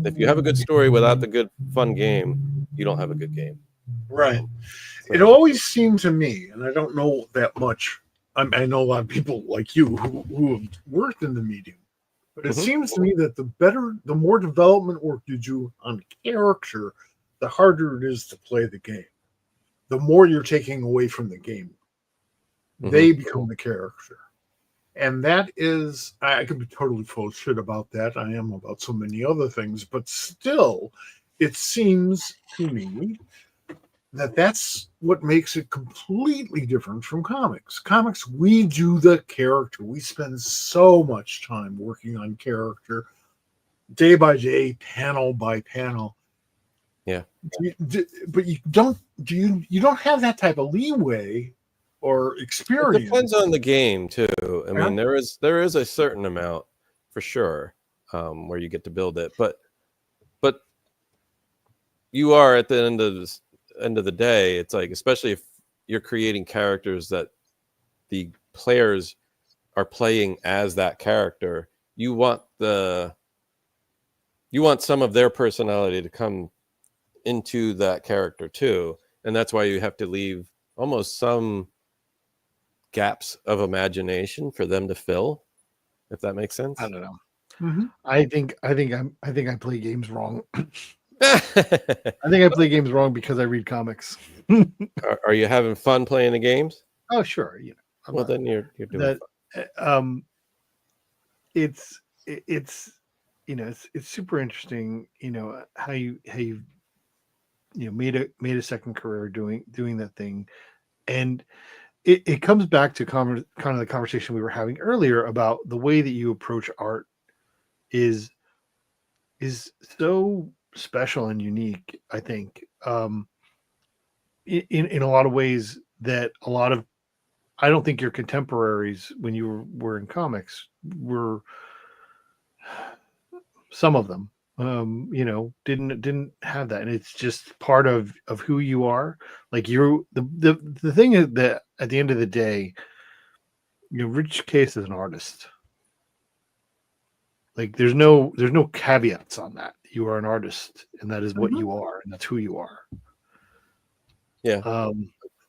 Speaker 3: if you have a good story without the good fun game, you don't have a good game.
Speaker 2: Right. It always seemed to me, and I don't know that much. I know a lot of people like you who have worked in the medium, but it seems to me that the more development work you do on character, the harder it is to play the game. The more you're taking away from the game, they become the character. And that is, I could be totally full of shit about that. I am about so many other things, but still, it seems to me that that's what makes it completely different from comics. Comics, we do the character. We spend so much time working on character, day by day, panel by panel.
Speaker 3: Yeah.
Speaker 2: But you don't have that type of leeway or experience.
Speaker 3: It depends on the game too. I mean, there is a certain amount for sure, where you get to build it, but you are at the end of the day, it's like, especially if you're creating characters that the players are playing as that character, you want some of their personality to come into that character too, and that's why you have to leave almost some gaps of imagination for them to fill, if that makes sense.
Speaker 1: I don't know.
Speaker 2: Mm-hmm.
Speaker 1: I think I play games wrong. I think I play games wrong because I read comics.
Speaker 3: Are you having fun playing the games?
Speaker 1: Oh, sure. You know,
Speaker 3: Well, then you're doing
Speaker 1: that. It's you know, it's super interesting. You know how you made a second career doing that thing, and it comes back to kind of the conversation we were having earlier about the way that you approach art is so special and unique. I think in a lot of ways that I don't think your contemporaries when you were in comics were, some of them didn't have that, and it's just part of who you are. Like the thing is that at the end of the day, Rich Case is an artist. Like there's no caveats on that. You are an artist, and that is what you are, and that's who you are.
Speaker 3: Yeah.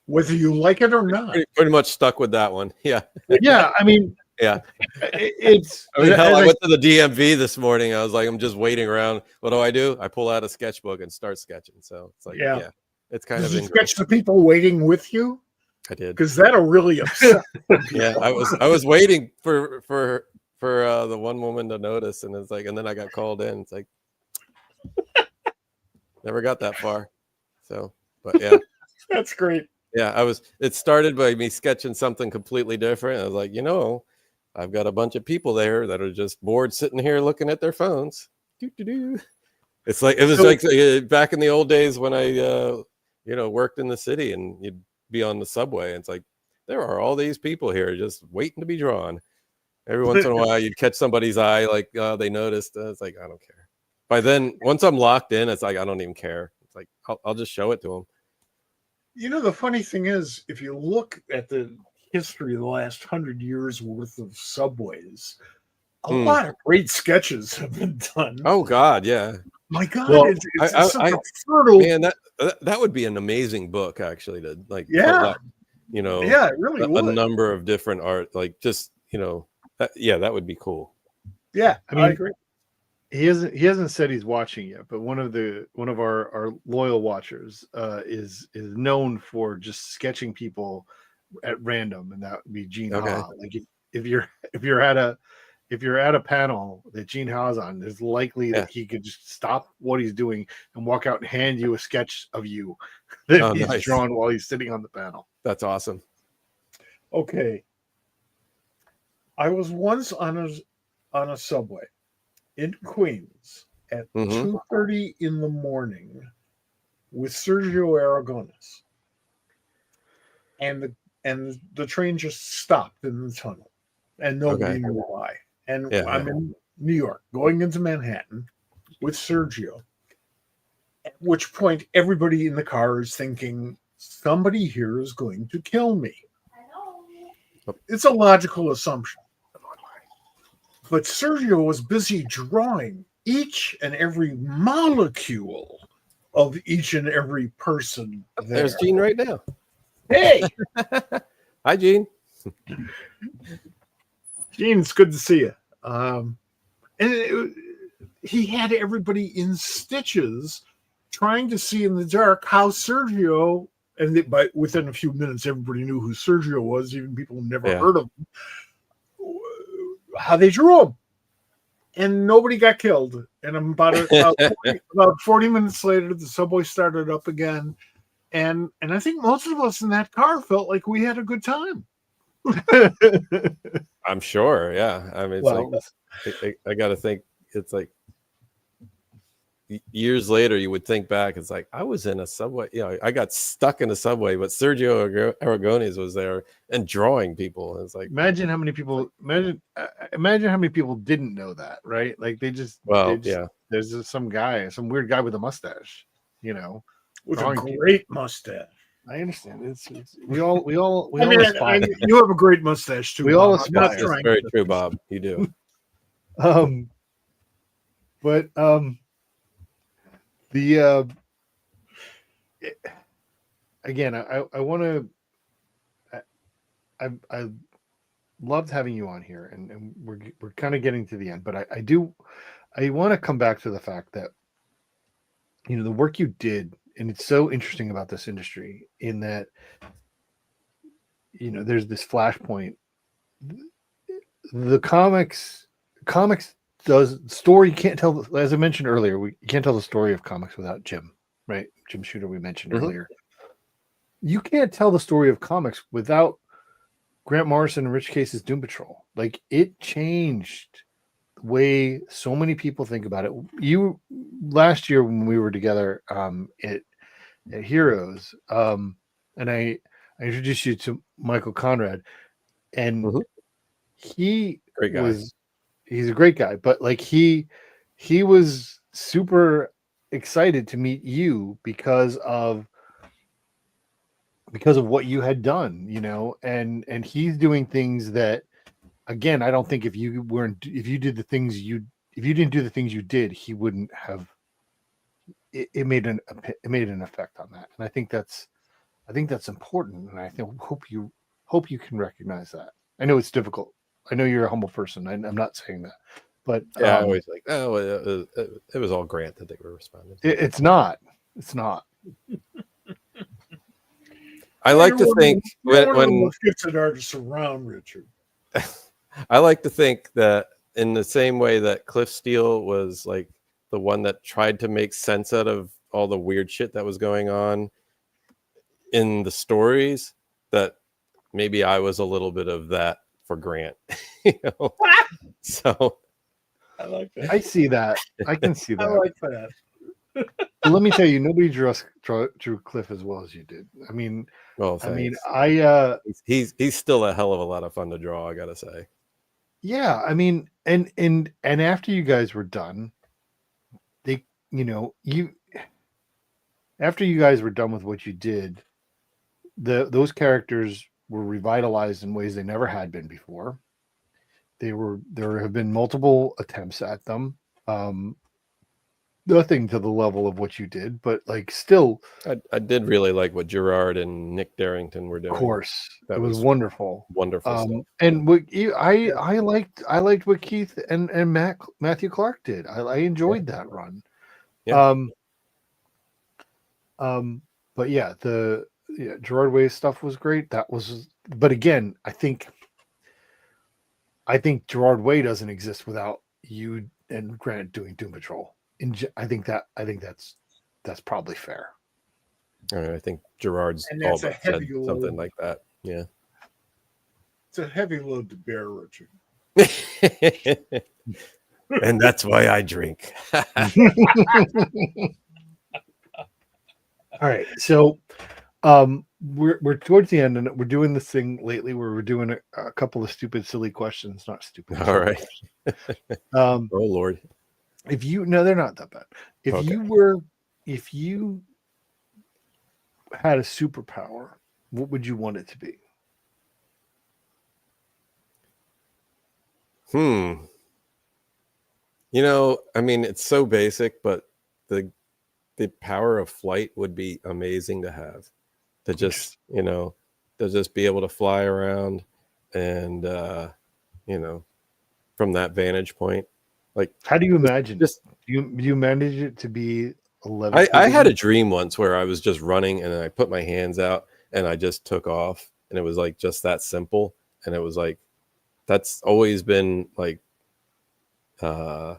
Speaker 2: Whether you like it or not.
Speaker 3: Pretty much stuck with that one. Yeah.
Speaker 1: Yeah, I mean,
Speaker 3: yeah.
Speaker 1: It's.
Speaker 3: I mean, hell, I went to the DMV this morning. I was like, I'm just waiting around. What do? I pull out a sketchbook and start sketching. So it's like, yeah it's kind of.
Speaker 2: Did you sketch the people waiting with you?
Speaker 3: I did,
Speaker 2: because that'll really upset.
Speaker 3: Yeah, I was waiting for the one woman to notice, and it's like, and then I got called in. It's like, never got that far. So, but yeah,
Speaker 2: that's great.
Speaker 3: Yeah, it started by me sketching something completely different. I was like, I've got a bunch of people there that are just bored sitting here looking at their phones. It's like, it was like back in the old days when I, worked in the city, and you'd be on the subway, and it's like, there are all these people here just waiting to be drawn. Every once in a while, you'd catch somebody's eye, like they noticed. It's like, I don't care. By then, once I'm locked in, it's like, I don't even care. It's like, I'll just show it to them.
Speaker 2: The funny thing is, if you look at the history of the last 100 years worth of subways, a lot of great sketches have been done.
Speaker 3: Oh God, yeah.
Speaker 2: My God, well, it's such a fertile.
Speaker 3: Man, that would be an amazing book, actually. To like,
Speaker 2: yeah,
Speaker 3: it
Speaker 2: really would.
Speaker 3: A number of different art, like just that would be cool.
Speaker 2: Yeah, I agree.
Speaker 1: He hasn't said he's watching yet, but one of our loyal watchers is known for just sketching people at random, and that would be Gene Ha. Like if you're at a panel that Gene Ha's on, it's likely that he could just stop what he's doing and walk out and hand you a sketch of you that he's drawn while he's sitting on the panel.
Speaker 3: That's awesome.
Speaker 2: Okay, I was once on a subway in Queens at 2:30 in the morning with Sergio Aragones, and the train just stopped in the tunnel, and nobody knew why. And I'm in New York, going into Manhattan with Sergio. At which point, everybody in the car is thinking, somebody here is going to kill me. It's a logical assumption. But Sergio was busy drawing each and every molecule of each and every person there.
Speaker 3: There's Gene right now.
Speaker 2: Hey!
Speaker 3: Hi, Gene.
Speaker 2: Gene, it's good to see you. He had everybody in stitches trying to see in the dark how Sergio, within a few minutes, everybody knew who Sergio was, even people who never heard of him, how they drew him. And nobody got killed. And about 40 minutes later, the subway started up again. And I think most of us in that car felt like we had a good time.
Speaker 3: I'm sure. Yeah. I mean, I got to think, it's like years later, you would think back. It's like, I was in a subway. I got stuck in a subway, but Sergio Aragones was there and drawing people. It's like,
Speaker 1: imagine how many people didn't know that, right? Like they just, there's just some weird guy with a mustache. you know,
Speaker 2: with a
Speaker 1: drawing people.
Speaker 2: great mustache.
Speaker 1: I understand. We all
Speaker 2: I
Speaker 1: aspire.
Speaker 2: mean, you have a great mustache too.
Speaker 1: We all
Speaker 2: Bob. I'm not
Speaker 1: aspire.
Speaker 3: That's
Speaker 2: trying
Speaker 3: very
Speaker 2: to-
Speaker 3: true, Bob. You do.
Speaker 1: But the again, I want to. I loved having you on here, and we're kind of getting to the end, but I want to come back to the fact that the work you did, and it's so interesting about this industry in that there's this flashpoint. The comics does story. You can't tell, as I mentioned earlier, you can't tell the story of comics without Jim, right? Jim Shooter, we mentioned earlier. You can't tell the story of comics without Grant Morrison and Rich Case's Doom Patrol. Like, it changed the way so many people think about it. You last year when we were together at Heroes, and I introduced you to Michael Conrad, and he
Speaker 3: Great guy.
Speaker 1: He's a great guy, but like he was super excited to meet you because of what you had done, and he's doing things that, again, I don't think if you didn't do the things you did, he wouldn't have. It made an effect on that, and I think that's important, and I hope you can recognize that. I know it's difficult. I know you're a humble person. I'm not saying that, but
Speaker 3: Yeah, I always like, it was all Grant that they were responding to.
Speaker 1: It's not. It's not.
Speaker 3: I like to think
Speaker 2: one of the most gifted artists around, Richard.
Speaker 3: I like to think that in the same way that Cliff Steele was like the one that tried to make sense out of all the weird shit that was going on in the stories, that maybe I was a little bit of that for Grant. So
Speaker 2: I like that.
Speaker 1: I see that. I can see that.
Speaker 2: I like that.
Speaker 1: But let me tell you, nobody drew Cliff as well as you did. I mean,
Speaker 3: well,
Speaker 1: thanks.
Speaker 3: he's still a hell of a lot of fun to draw, I gotta say.
Speaker 1: Yeah, I mean, and after you guys were done, after you guys were done with what you did, those characters were revitalized in ways they never had been before. There have been multiple attempts at them. Nothing to the level of what you did, but like still,
Speaker 3: I did really like what Gerard and Nick Darrington were doing.
Speaker 1: Of course,
Speaker 3: that
Speaker 1: it was wonderful.
Speaker 3: Wonderful stuff.
Speaker 1: And what I liked what Keith and Matthew Clark did. I enjoyed that run.
Speaker 3: Yeah.
Speaker 1: But yeah, Gerard Way's stuff was great. But again, I think Gerard Way doesn't exist without you and Grant doing Doom Patrol. I think that's probably fair.
Speaker 3: I think Gerard's all but said something like that. Yeah.
Speaker 2: It's a heavy load to bear, Richard.
Speaker 3: And that's why I drink.
Speaker 1: All right. So we're towards the end, and we're doing this thing lately where we're doing a couple of silly questions. Not stupid.
Speaker 3: All right. Oh Lord.
Speaker 1: No, they're not that bad. If you had a superpower, what would you want it to be?
Speaker 3: I mean, it's so basic, but the power of flight would be amazing to have. To just, to just be able to fly around and from that vantage point. Like,
Speaker 1: how do you imagine? Do you manage it to be 11?
Speaker 3: I had a dream once where I was just running and I put my hands out and I just took off, and it was like just that simple. And it was like, that's always been like, so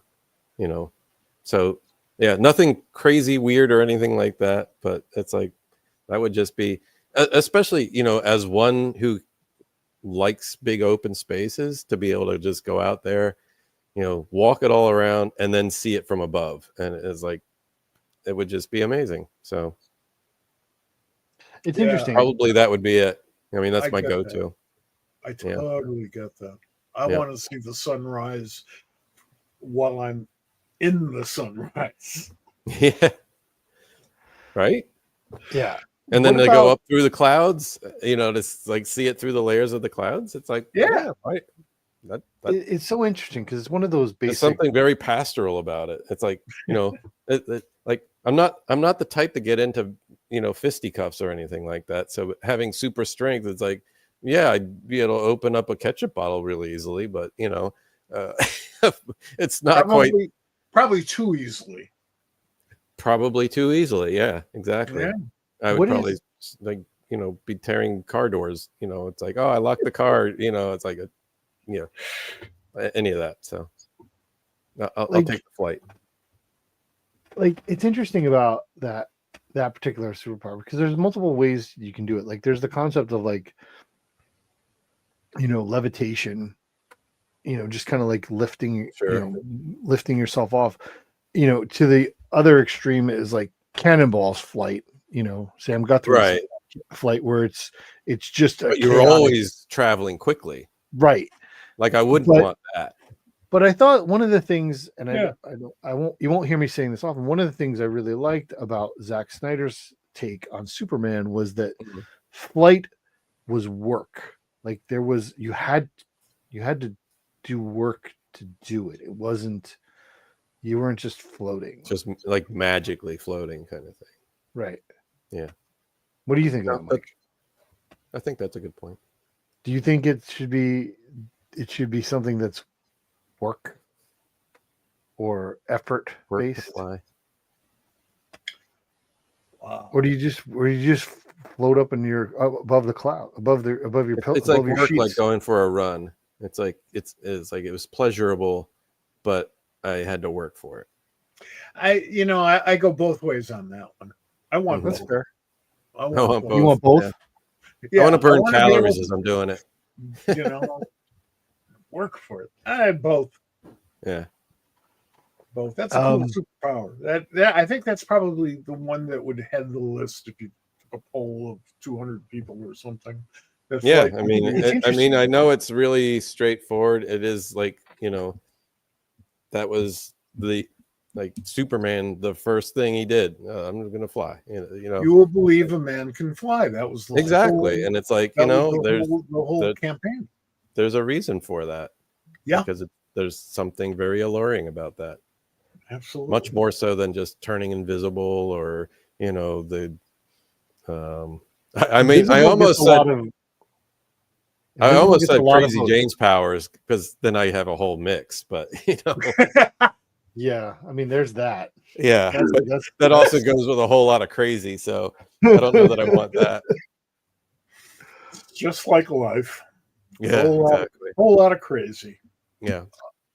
Speaker 3: yeah, nothing crazy weird or anything like that, but it's like, that would just be, especially, as one who likes big open spaces, to be able to just go out there, walk it all around and then see it from above. And it's like, it would just be amazing. So
Speaker 1: it's interesting.
Speaker 3: Probably that would be it. I mean, that's my go-to.
Speaker 2: I totally get that. I want to see the sunrise while I'm in the sunrise.
Speaker 3: Yeah. right?
Speaker 1: Yeah.
Speaker 3: And then
Speaker 1: What
Speaker 3: they go
Speaker 1: about-
Speaker 3: up through the clouds, to like see it through the layers of the clouds. It's like,
Speaker 2: Yeah.
Speaker 3: right. That
Speaker 1: It's so interesting because it's one of those
Speaker 3: there's
Speaker 1: basic.
Speaker 3: something very pastoral about it. It's like, like I'm not the type to get into, fisticuffs or anything like that. So having super strength, it's like, yeah, I'd be able to open up a ketchup bottle really easily, but it's not
Speaker 2: Probably too easily.
Speaker 3: probably too easily. Yeah, exactly.
Speaker 2: Yeah.
Speaker 3: I would
Speaker 1: What
Speaker 3: probably
Speaker 1: is-
Speaker 3: be tearing car doors. It's like, oh, I locked the car. It's like any of that. So I'll
Speaker 1: Like-
Speaker 3: take the flight.
Speaker 1: like it's interesting about that particular superpower because there's multiple ways you can do it. Like there's the concept of like levitation, just kind of like lifting,
Speaker 3: Sure.
Speaker 1: lifting yourself off. To the other extreme is like cannonballs flight. Sam Guthrie's
Speaker 3: Right.
Speaker 1: flight where it's just a
Speaker 3: But you're
Speaker 1: chaotic-
Speaker 3: always traveling quickly.
Speaker 1: right.
Speaker 3: Like I wouldn't
Speaker 1: But-
Speaker 3: want that.
Speaker 1: But I thought one of the things, and
Speaker 2: Yeah.
Speaker 1: you won't hear me saying this often. One of the things I really liked about Zack Snyder's take on Superman was that
Speaker 3: Mhm.
Speaker 1: flight was work. Like you had to do work to do it. It wasn't, you weren't just floating.
Speaker 3: Just like magically floating kind of thing.
Speaker 1: Right.
Speaker 3: Yeah.
Speaker 1: What do you think of that, Mike?
Speaker 3: I think that's a good point.
Speaker 1: Do you think it should be something that's work or effort
Speaker 3: Work to
Speaker 1: based?
Speaker 3: fly.
Speaker 2: Wow.
Speaker 1: Or do you just float up in your above the cloud, above your
Speaker 3: It's like
Speaker 1: above your
Speaker 3: work,
Speaker 1: sheets?
Speaker 3: like going for a run. It's like it's like it was pleasurable, but I had to work for it.
Speaker 2: I go both ways on that one. I want
Speaker 1: That's
Speaker 2: both.
Speaker 1: fair.
Speaker 2: I
Speaker 3: I want
Speaker 2: both.
Speaker 1: You want both?
Speaker 3: Yeah. I want to burn
Speaker 2: wanna be able
Speaker 3: calories
Speaker 2: to,
Speaker 3: as I'm doing it.
Speaker 2: work for it. I both.
Speaker 3: Yeah.
Speaker 2: Both. That's a cool superpower. That I think that's probably the one that would head the list if you took a poll of 200 people or something. That's
Speaker 3: Yeah,
Speaker 2: like-
Speaker 3: I mean,
Speaker 1: It's
Speaker 3: I know it's really straightforward. It is like, that was the like Superman. The first thing he did, I'm going to fly.
Speaker 2: you will believe a man can fly. That was the
Speaker 3: Exactly,
Speaker 2: whole,
Speaker 3: and it's like
Speaker 2: that was
Speaker 3: there's
Speaker 2: the whole
Speaker 3: the-
Speaker 2: campaign.
Speaker 3: there's a reason for that.
Speaker 2: Yeah.
Speaker 3: Because there's something very alluring about that.
Speaker 2: Absolutely.
Speaker 3: Much more so than just turning invisible or the. I mean, I almost said Crazy Jane's powers because then I have a whole mix, but
Speaker 1: Yeah, I mean, there's that.
Speaker 3: yeah, but
Speaker 1: That's
Speaker 3: that also goes with a whole lot of crazy. So I don't know that I want that.
Speaker 2: Just like life.
Speaker 3: Yeah, exactly.
Speaker 2: Whole lot of crazy.
Speaker 3: Yeah.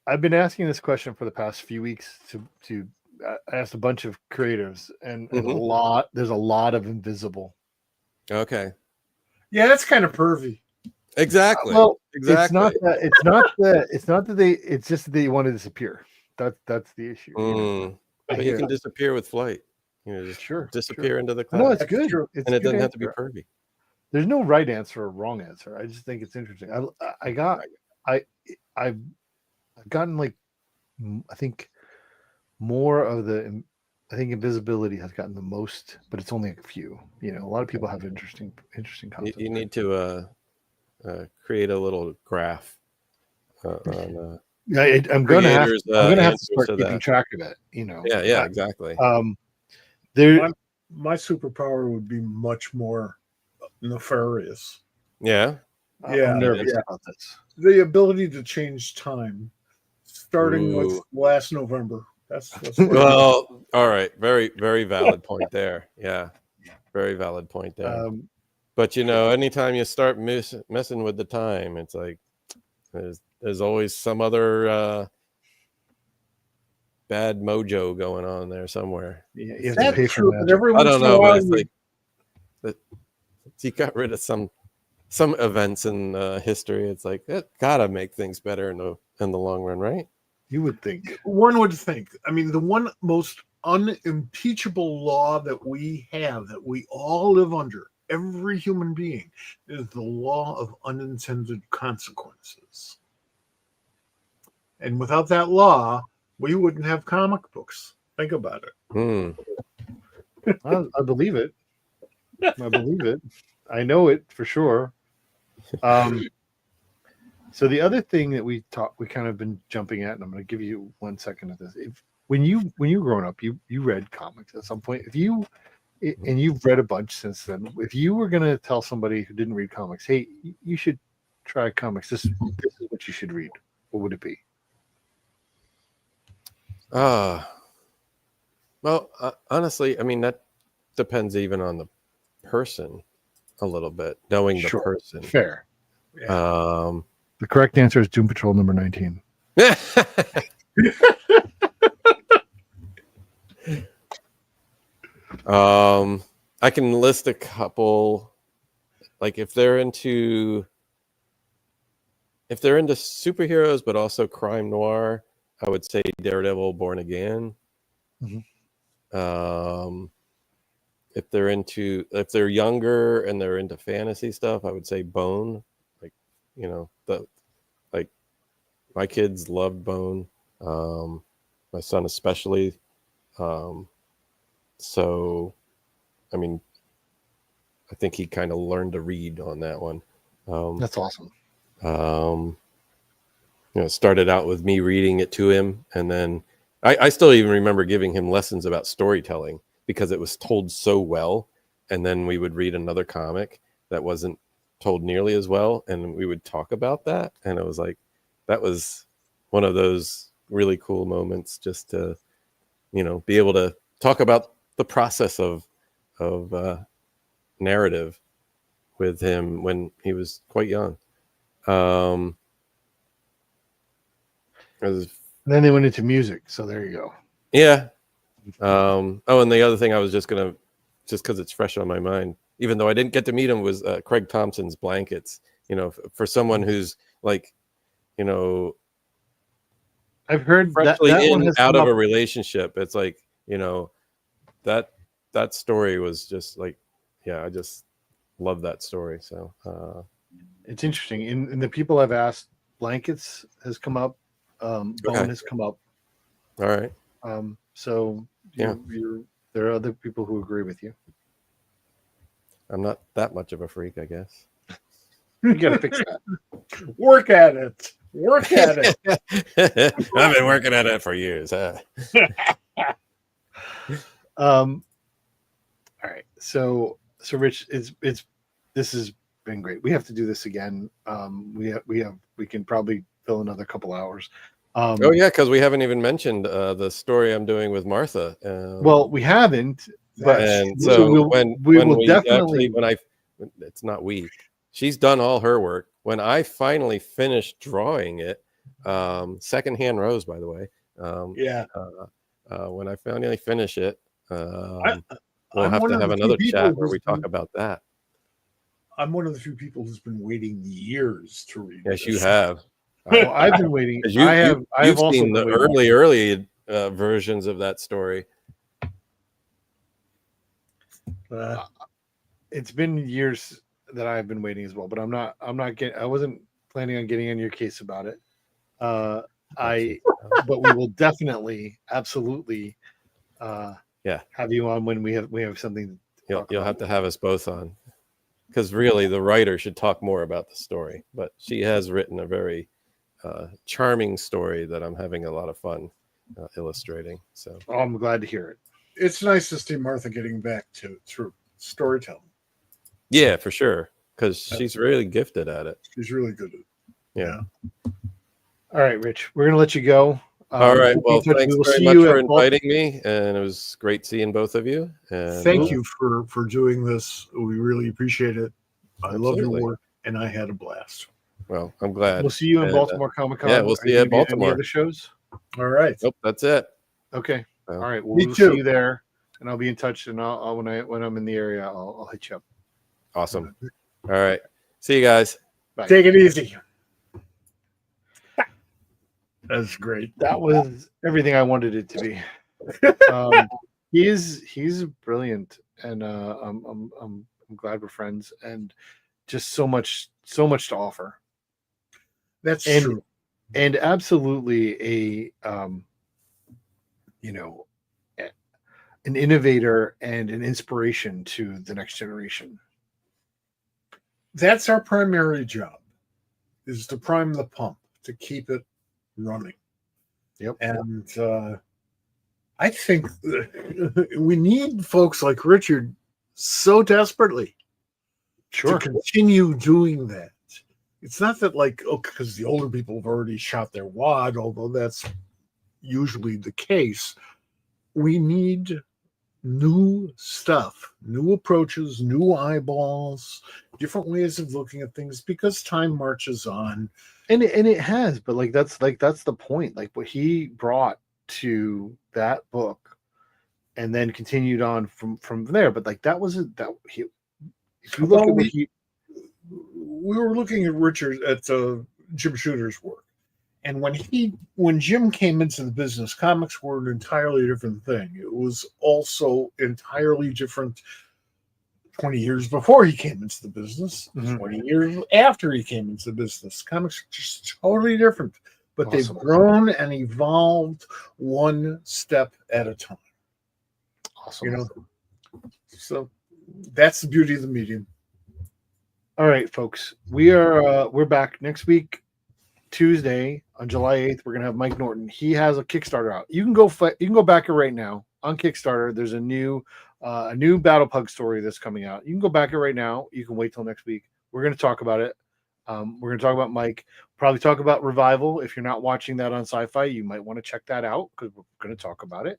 Speaker 1: I've been asking this question for the past few weeks to I asked a bunch of creatives, and
Speaker 3: Mhm.
Speaker 1: there's a lot of invisible.
Speaker 3: Okay.
Speaker 2: Yeah, that's kind of pervy.
Speaker 3: Exactly.
Speaker 1: Well,
Speaker 3: exactly.
Speaker 1: it's not that it's just that they want to disappear. That's the issue.
Speaker 3: But you can disappear with flight. Just disappear into the clouds.
Speaker 1: No, it's good.
Speaker 2: true.
Speaker 1: It's
Speaker 3: and
Speaker 1: a
Speaker 3: it
Speaker 1: good
Speaker 3: doesn't have to be
Speaker 1: answer.
Speaker 3: pervy.
Speaker 1: There's no right answer or wrong answer. I just think it's interesting. I've gotten like I think more of the I think invisibility has gotten the most, but it's only a few. A lot of people have interesting concepts.
Speaker 3: You need to create a little graph on
Speaker 1: I'm going to have to
Speaker 3: answers
Speaker 1: start
Speaker 3: to
Speaker 1: keeping
Speaker 3: that.
Speaker 1: track of it.
Speaker 3: Yeah, exactly.
Speaker 1: There,
Speaker 2: My superpower would be much more nefarious.
Speaker 3: Yeah.
Speaker 2: Yeah.
Speaker 1: I'm nervous about this.
Speaker 2: The ability to change time, starting with
Speaker 3: Ooh.
Speaker 2: last November. That's
Speaker 3: Well, all right. Very, very valid point there. Yeah. Very valid point there. But anytime you start messing with the time, it's like there's always some other bad mojo going on there somewhere.
Speaker 1: Yeah, you have to pay for that.
Speaker 2: But every
Speaker 3: I
Speaker 2: once
Speaker 3: don't
Speaker 2: in a
Speaker 3: know,
Speaker 2: while,
Speaker 3: but it's like that he got rid of some events in history. It's like it gotta make things better in the long run, right?
Speaker 1: You would think.
Speaker 2: one would think. I mean, the one most unimpeachable law that we have, that we all live under, every human being, is the law of unintended consequences. And without that law, we wouldn't have comic books. Think about it.
Speaker 1: I believe it. I believe it. I know it for sure. So the other thing that we kind of been jumping at, and I'm going to give you 1 second of this. If when you growing up, you read comics at some point. If you and you've read a bunch since then. If you were going to tell somebody who didn't read comics, hey, you should try comics. This is what you should read. What would it be?
Speaker 3: Well, honestly, I mean, that depends even on the person a little bit, knowing the person.
Speaker 1: Fair.
Speaker 2: Yeah.
Speaker 1: The correct answer is Doom Patrol number 19.
Speaker 3: I can list a couple. Like if they're into superheroes, but also crime noir, I would say Daredevil, Born Again.
Speaker 1: Mm-hmm.
Speaker 3: If they're younger and they're into fantasy stuff, I would say Bone. Like, my kids loved Bone. My son especially. So, I mean, I think he kind of learned to read on that one.
Speaker 1: That's awesome.
Speaker 3: It started out with me reading it to him, and then I still even remember giving him lessons about storytelling because it was told so well. And then we would read another comic that wasn't told nearly as well, and we would talk about that. And it was like, that was one of those really cool moments, just to, be able to talk about the process of narrative with him when he was quite young.
Speaker 1: And then they went into music, so there you go.
Speaker 3: Yeah. And the other thing I was just because it's fresh on my mind, even though I didn't get to meet him, was Craig Thompson's Blankets. For someone who's like,
Speaker 1: I've heard
Speaker 3: freshly
Speaker 1: that one has
Speaker 3: out
Speaker 1: come
Speaker 3: of
Speaker 1: up.
Speaker 3: a relationship. It's like, that story was just like, yeah, I just love that story. So
Speaker 1: It's interesting. In the people I've asked, Blankets has come up. Bone has come up.
Speaker 3: All right.
Speaker 1: So there are other people who agree with you.
Speaker 3: I'm not that much of a freak, I guess.
Speaker 1: You got to fix that.
Speaker 2: Work at it.
Speaker 3: I've been working at it for years. Huh?
Speaker 1: All right. So Rich, this has been great. We have to do this again. We can probably fill another couple hours.
Speaker 3: Oh yeah, because we haven't even mentioned the story I'm doing with Martha.
Speaker 1: Well, we haven't, but
Speaker 3: it's not we. She's done all her work. When I finally finished drawing it, secondhand rose, by the way. When I finally finish it, we'll have to have another chat where we talk about that.
Speaker 2: I'm one of the few people who's been waiting years to read.
Speaker 3: Yes, you have.
Speaker 1: Well, I've been waiting.
Speaker 3: You've also seen the early versions of that story.
Speaker 1: It's been years that I've been waiting as well, but I wasn't planning on getting on your case about it. But we will definitely, absolutely, have you on when we have something.
Speaker 3: You'll have to have us both on, because really the writer should talk more about the story. But she has written a very charming story that I'm having a lot of fun illustrating. So
Speaker 1: I'm glad to hear it.
Speaker 2: It's nice to see Martha getting back to storytelling.
Speaker 3: Yeah, for sure, because she's really gifted at it.
Speaker 2: She's really good at it.
Speaker 3: Yeah.
Speaker 1: All right, Rich, we're gonna let you go.
Speaker 3: All right. Well, thanks very much for inviting me, and it was great seeing both of you. And
Speaker 2: thank you for doing this. We really appreciate it. I love your work, and I had a blast.
Speaker 3: Well, I'm glad.
Speaker 1: We'll see you in Baltimore Comic Con.
Speaker 3: Yeah, we'll see you at Baltimore.
Speaker 1: Any other shows?
Speaker 2: All right.
Speaker 3: Nope, that's it.
Speaker 1: Okay. All right. Well, we'll see you there, and I'll be in touch. And I'll when I'm in the area, I'll hit you up.
Speaker 3: Awesome. All right. See you guys.
Speaker 2: Bye. Take it easy. That's great.
Speaker 1: That was everything I wanted it to be. He's brilliant, and I'm glad we're friends, and just so much to offer.
Speaker 2: That's true,
Speaker 1: and absolutely a an innovator and an inspiration to the next generation.
Speaker 2: That's our primary job, is to prime the pump, to keep it running.
Speaker 1: Yep.
Speaker 2: And I think we need folks like Richard so desperately to continue doing that. It's not that because the older people have already shot their wad, although that's usually the case. We need new stuff, new approaches, new eyeballs, different ways of looking at things, because time marches on.
Speaker 1: And it has, but that's the point. Like what he brought to that book, and then continued on from there. But that wasn't that he. If you look at
Speaker 2: we were looking at Richard at Jim Shooter's work, and when Jim came into the business, comics were an entirely different thing. It was also entirely different 20 years before he came into the business, 20 years after he came into the business. Comics are just totally different, but they've grown and evolved one step at a time.
Speaker 1: Awesome.
Speaker 2: So that's the beauty of the medium.
Speaker 1: All right, folks, we're back next week, Tuesday on July 8th. We're gonna have Mike Norton. He has a Kickstarter out. You can go back it right now on Kickstarter. There's a new Battle Pug story that's coming out. You can go back it right now. You can wait till next week. We're gonna talk about it. We're gonna talk about Mike. Probably talk about Revival. If you're not watching that on Sci-Fi, you might want to check that out because we're gonna talk about it.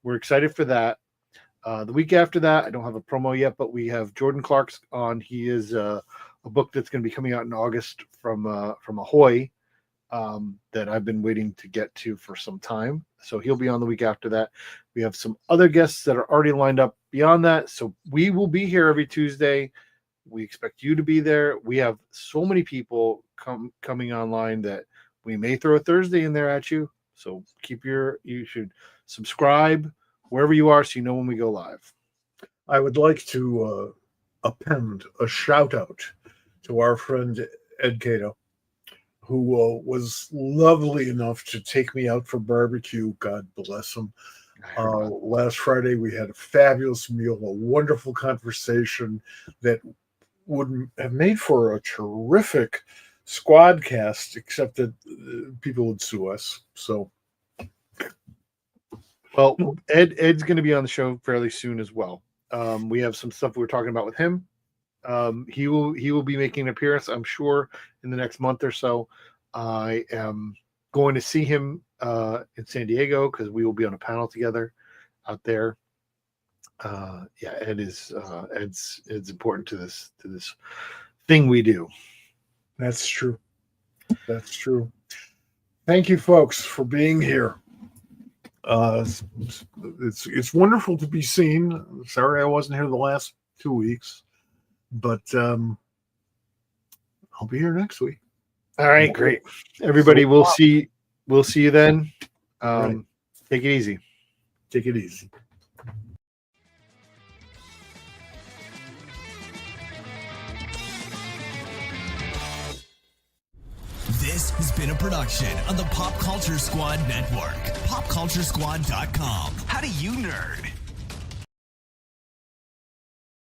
Speaker 1: We're excited for that. The week after that, I don't have a promo yet, but we have Jordan Clark's on. He is a book that's going to be coming out in August from Ahoy that I've been waiting to get to for some time. So he'll be on the week after that. We have some other guests that are already lined up beyond that. So we will be here every Tuesday. We expect you to be there. We have so many people coming online that we may throw a Thursday in there at you. So you should subscribe wherever you are so you know when we go live.
Speaker 2: I would like to append a shout out to our friend Ed Cato, who was lovely enough to take me out for barbecue. God bless him. Last Friday, we had a fabulous meal, a wonderful conversation that would have made for a terrific SquadCast, except that people would sue us. So,
Speaker 1: well, Ed's going to be on the show fairly soon as well. We have some stuff we're talking about with him. He will be making an appearance, I'm sure, in the next month or so. I am going to see him in San Diego because we will be on a panel together out there. Ed's important to this thing we do.
Speaker 2: That's true. That's true. Thank you, folks, for being here. It's wonderful to be seen. Sorry I wasn't here the last 2 weeks, but I'll be here next week.
Speaker 1: All right, great. Everybody, we'll see you then.
Speaker 2: Right.
Speaker 1: Take it easy.
Speaker 2: Take it easy.
Speaker 4: This has been a production of the Pop Culture Squad Network. PopCultureSquad.com. How do you nerd?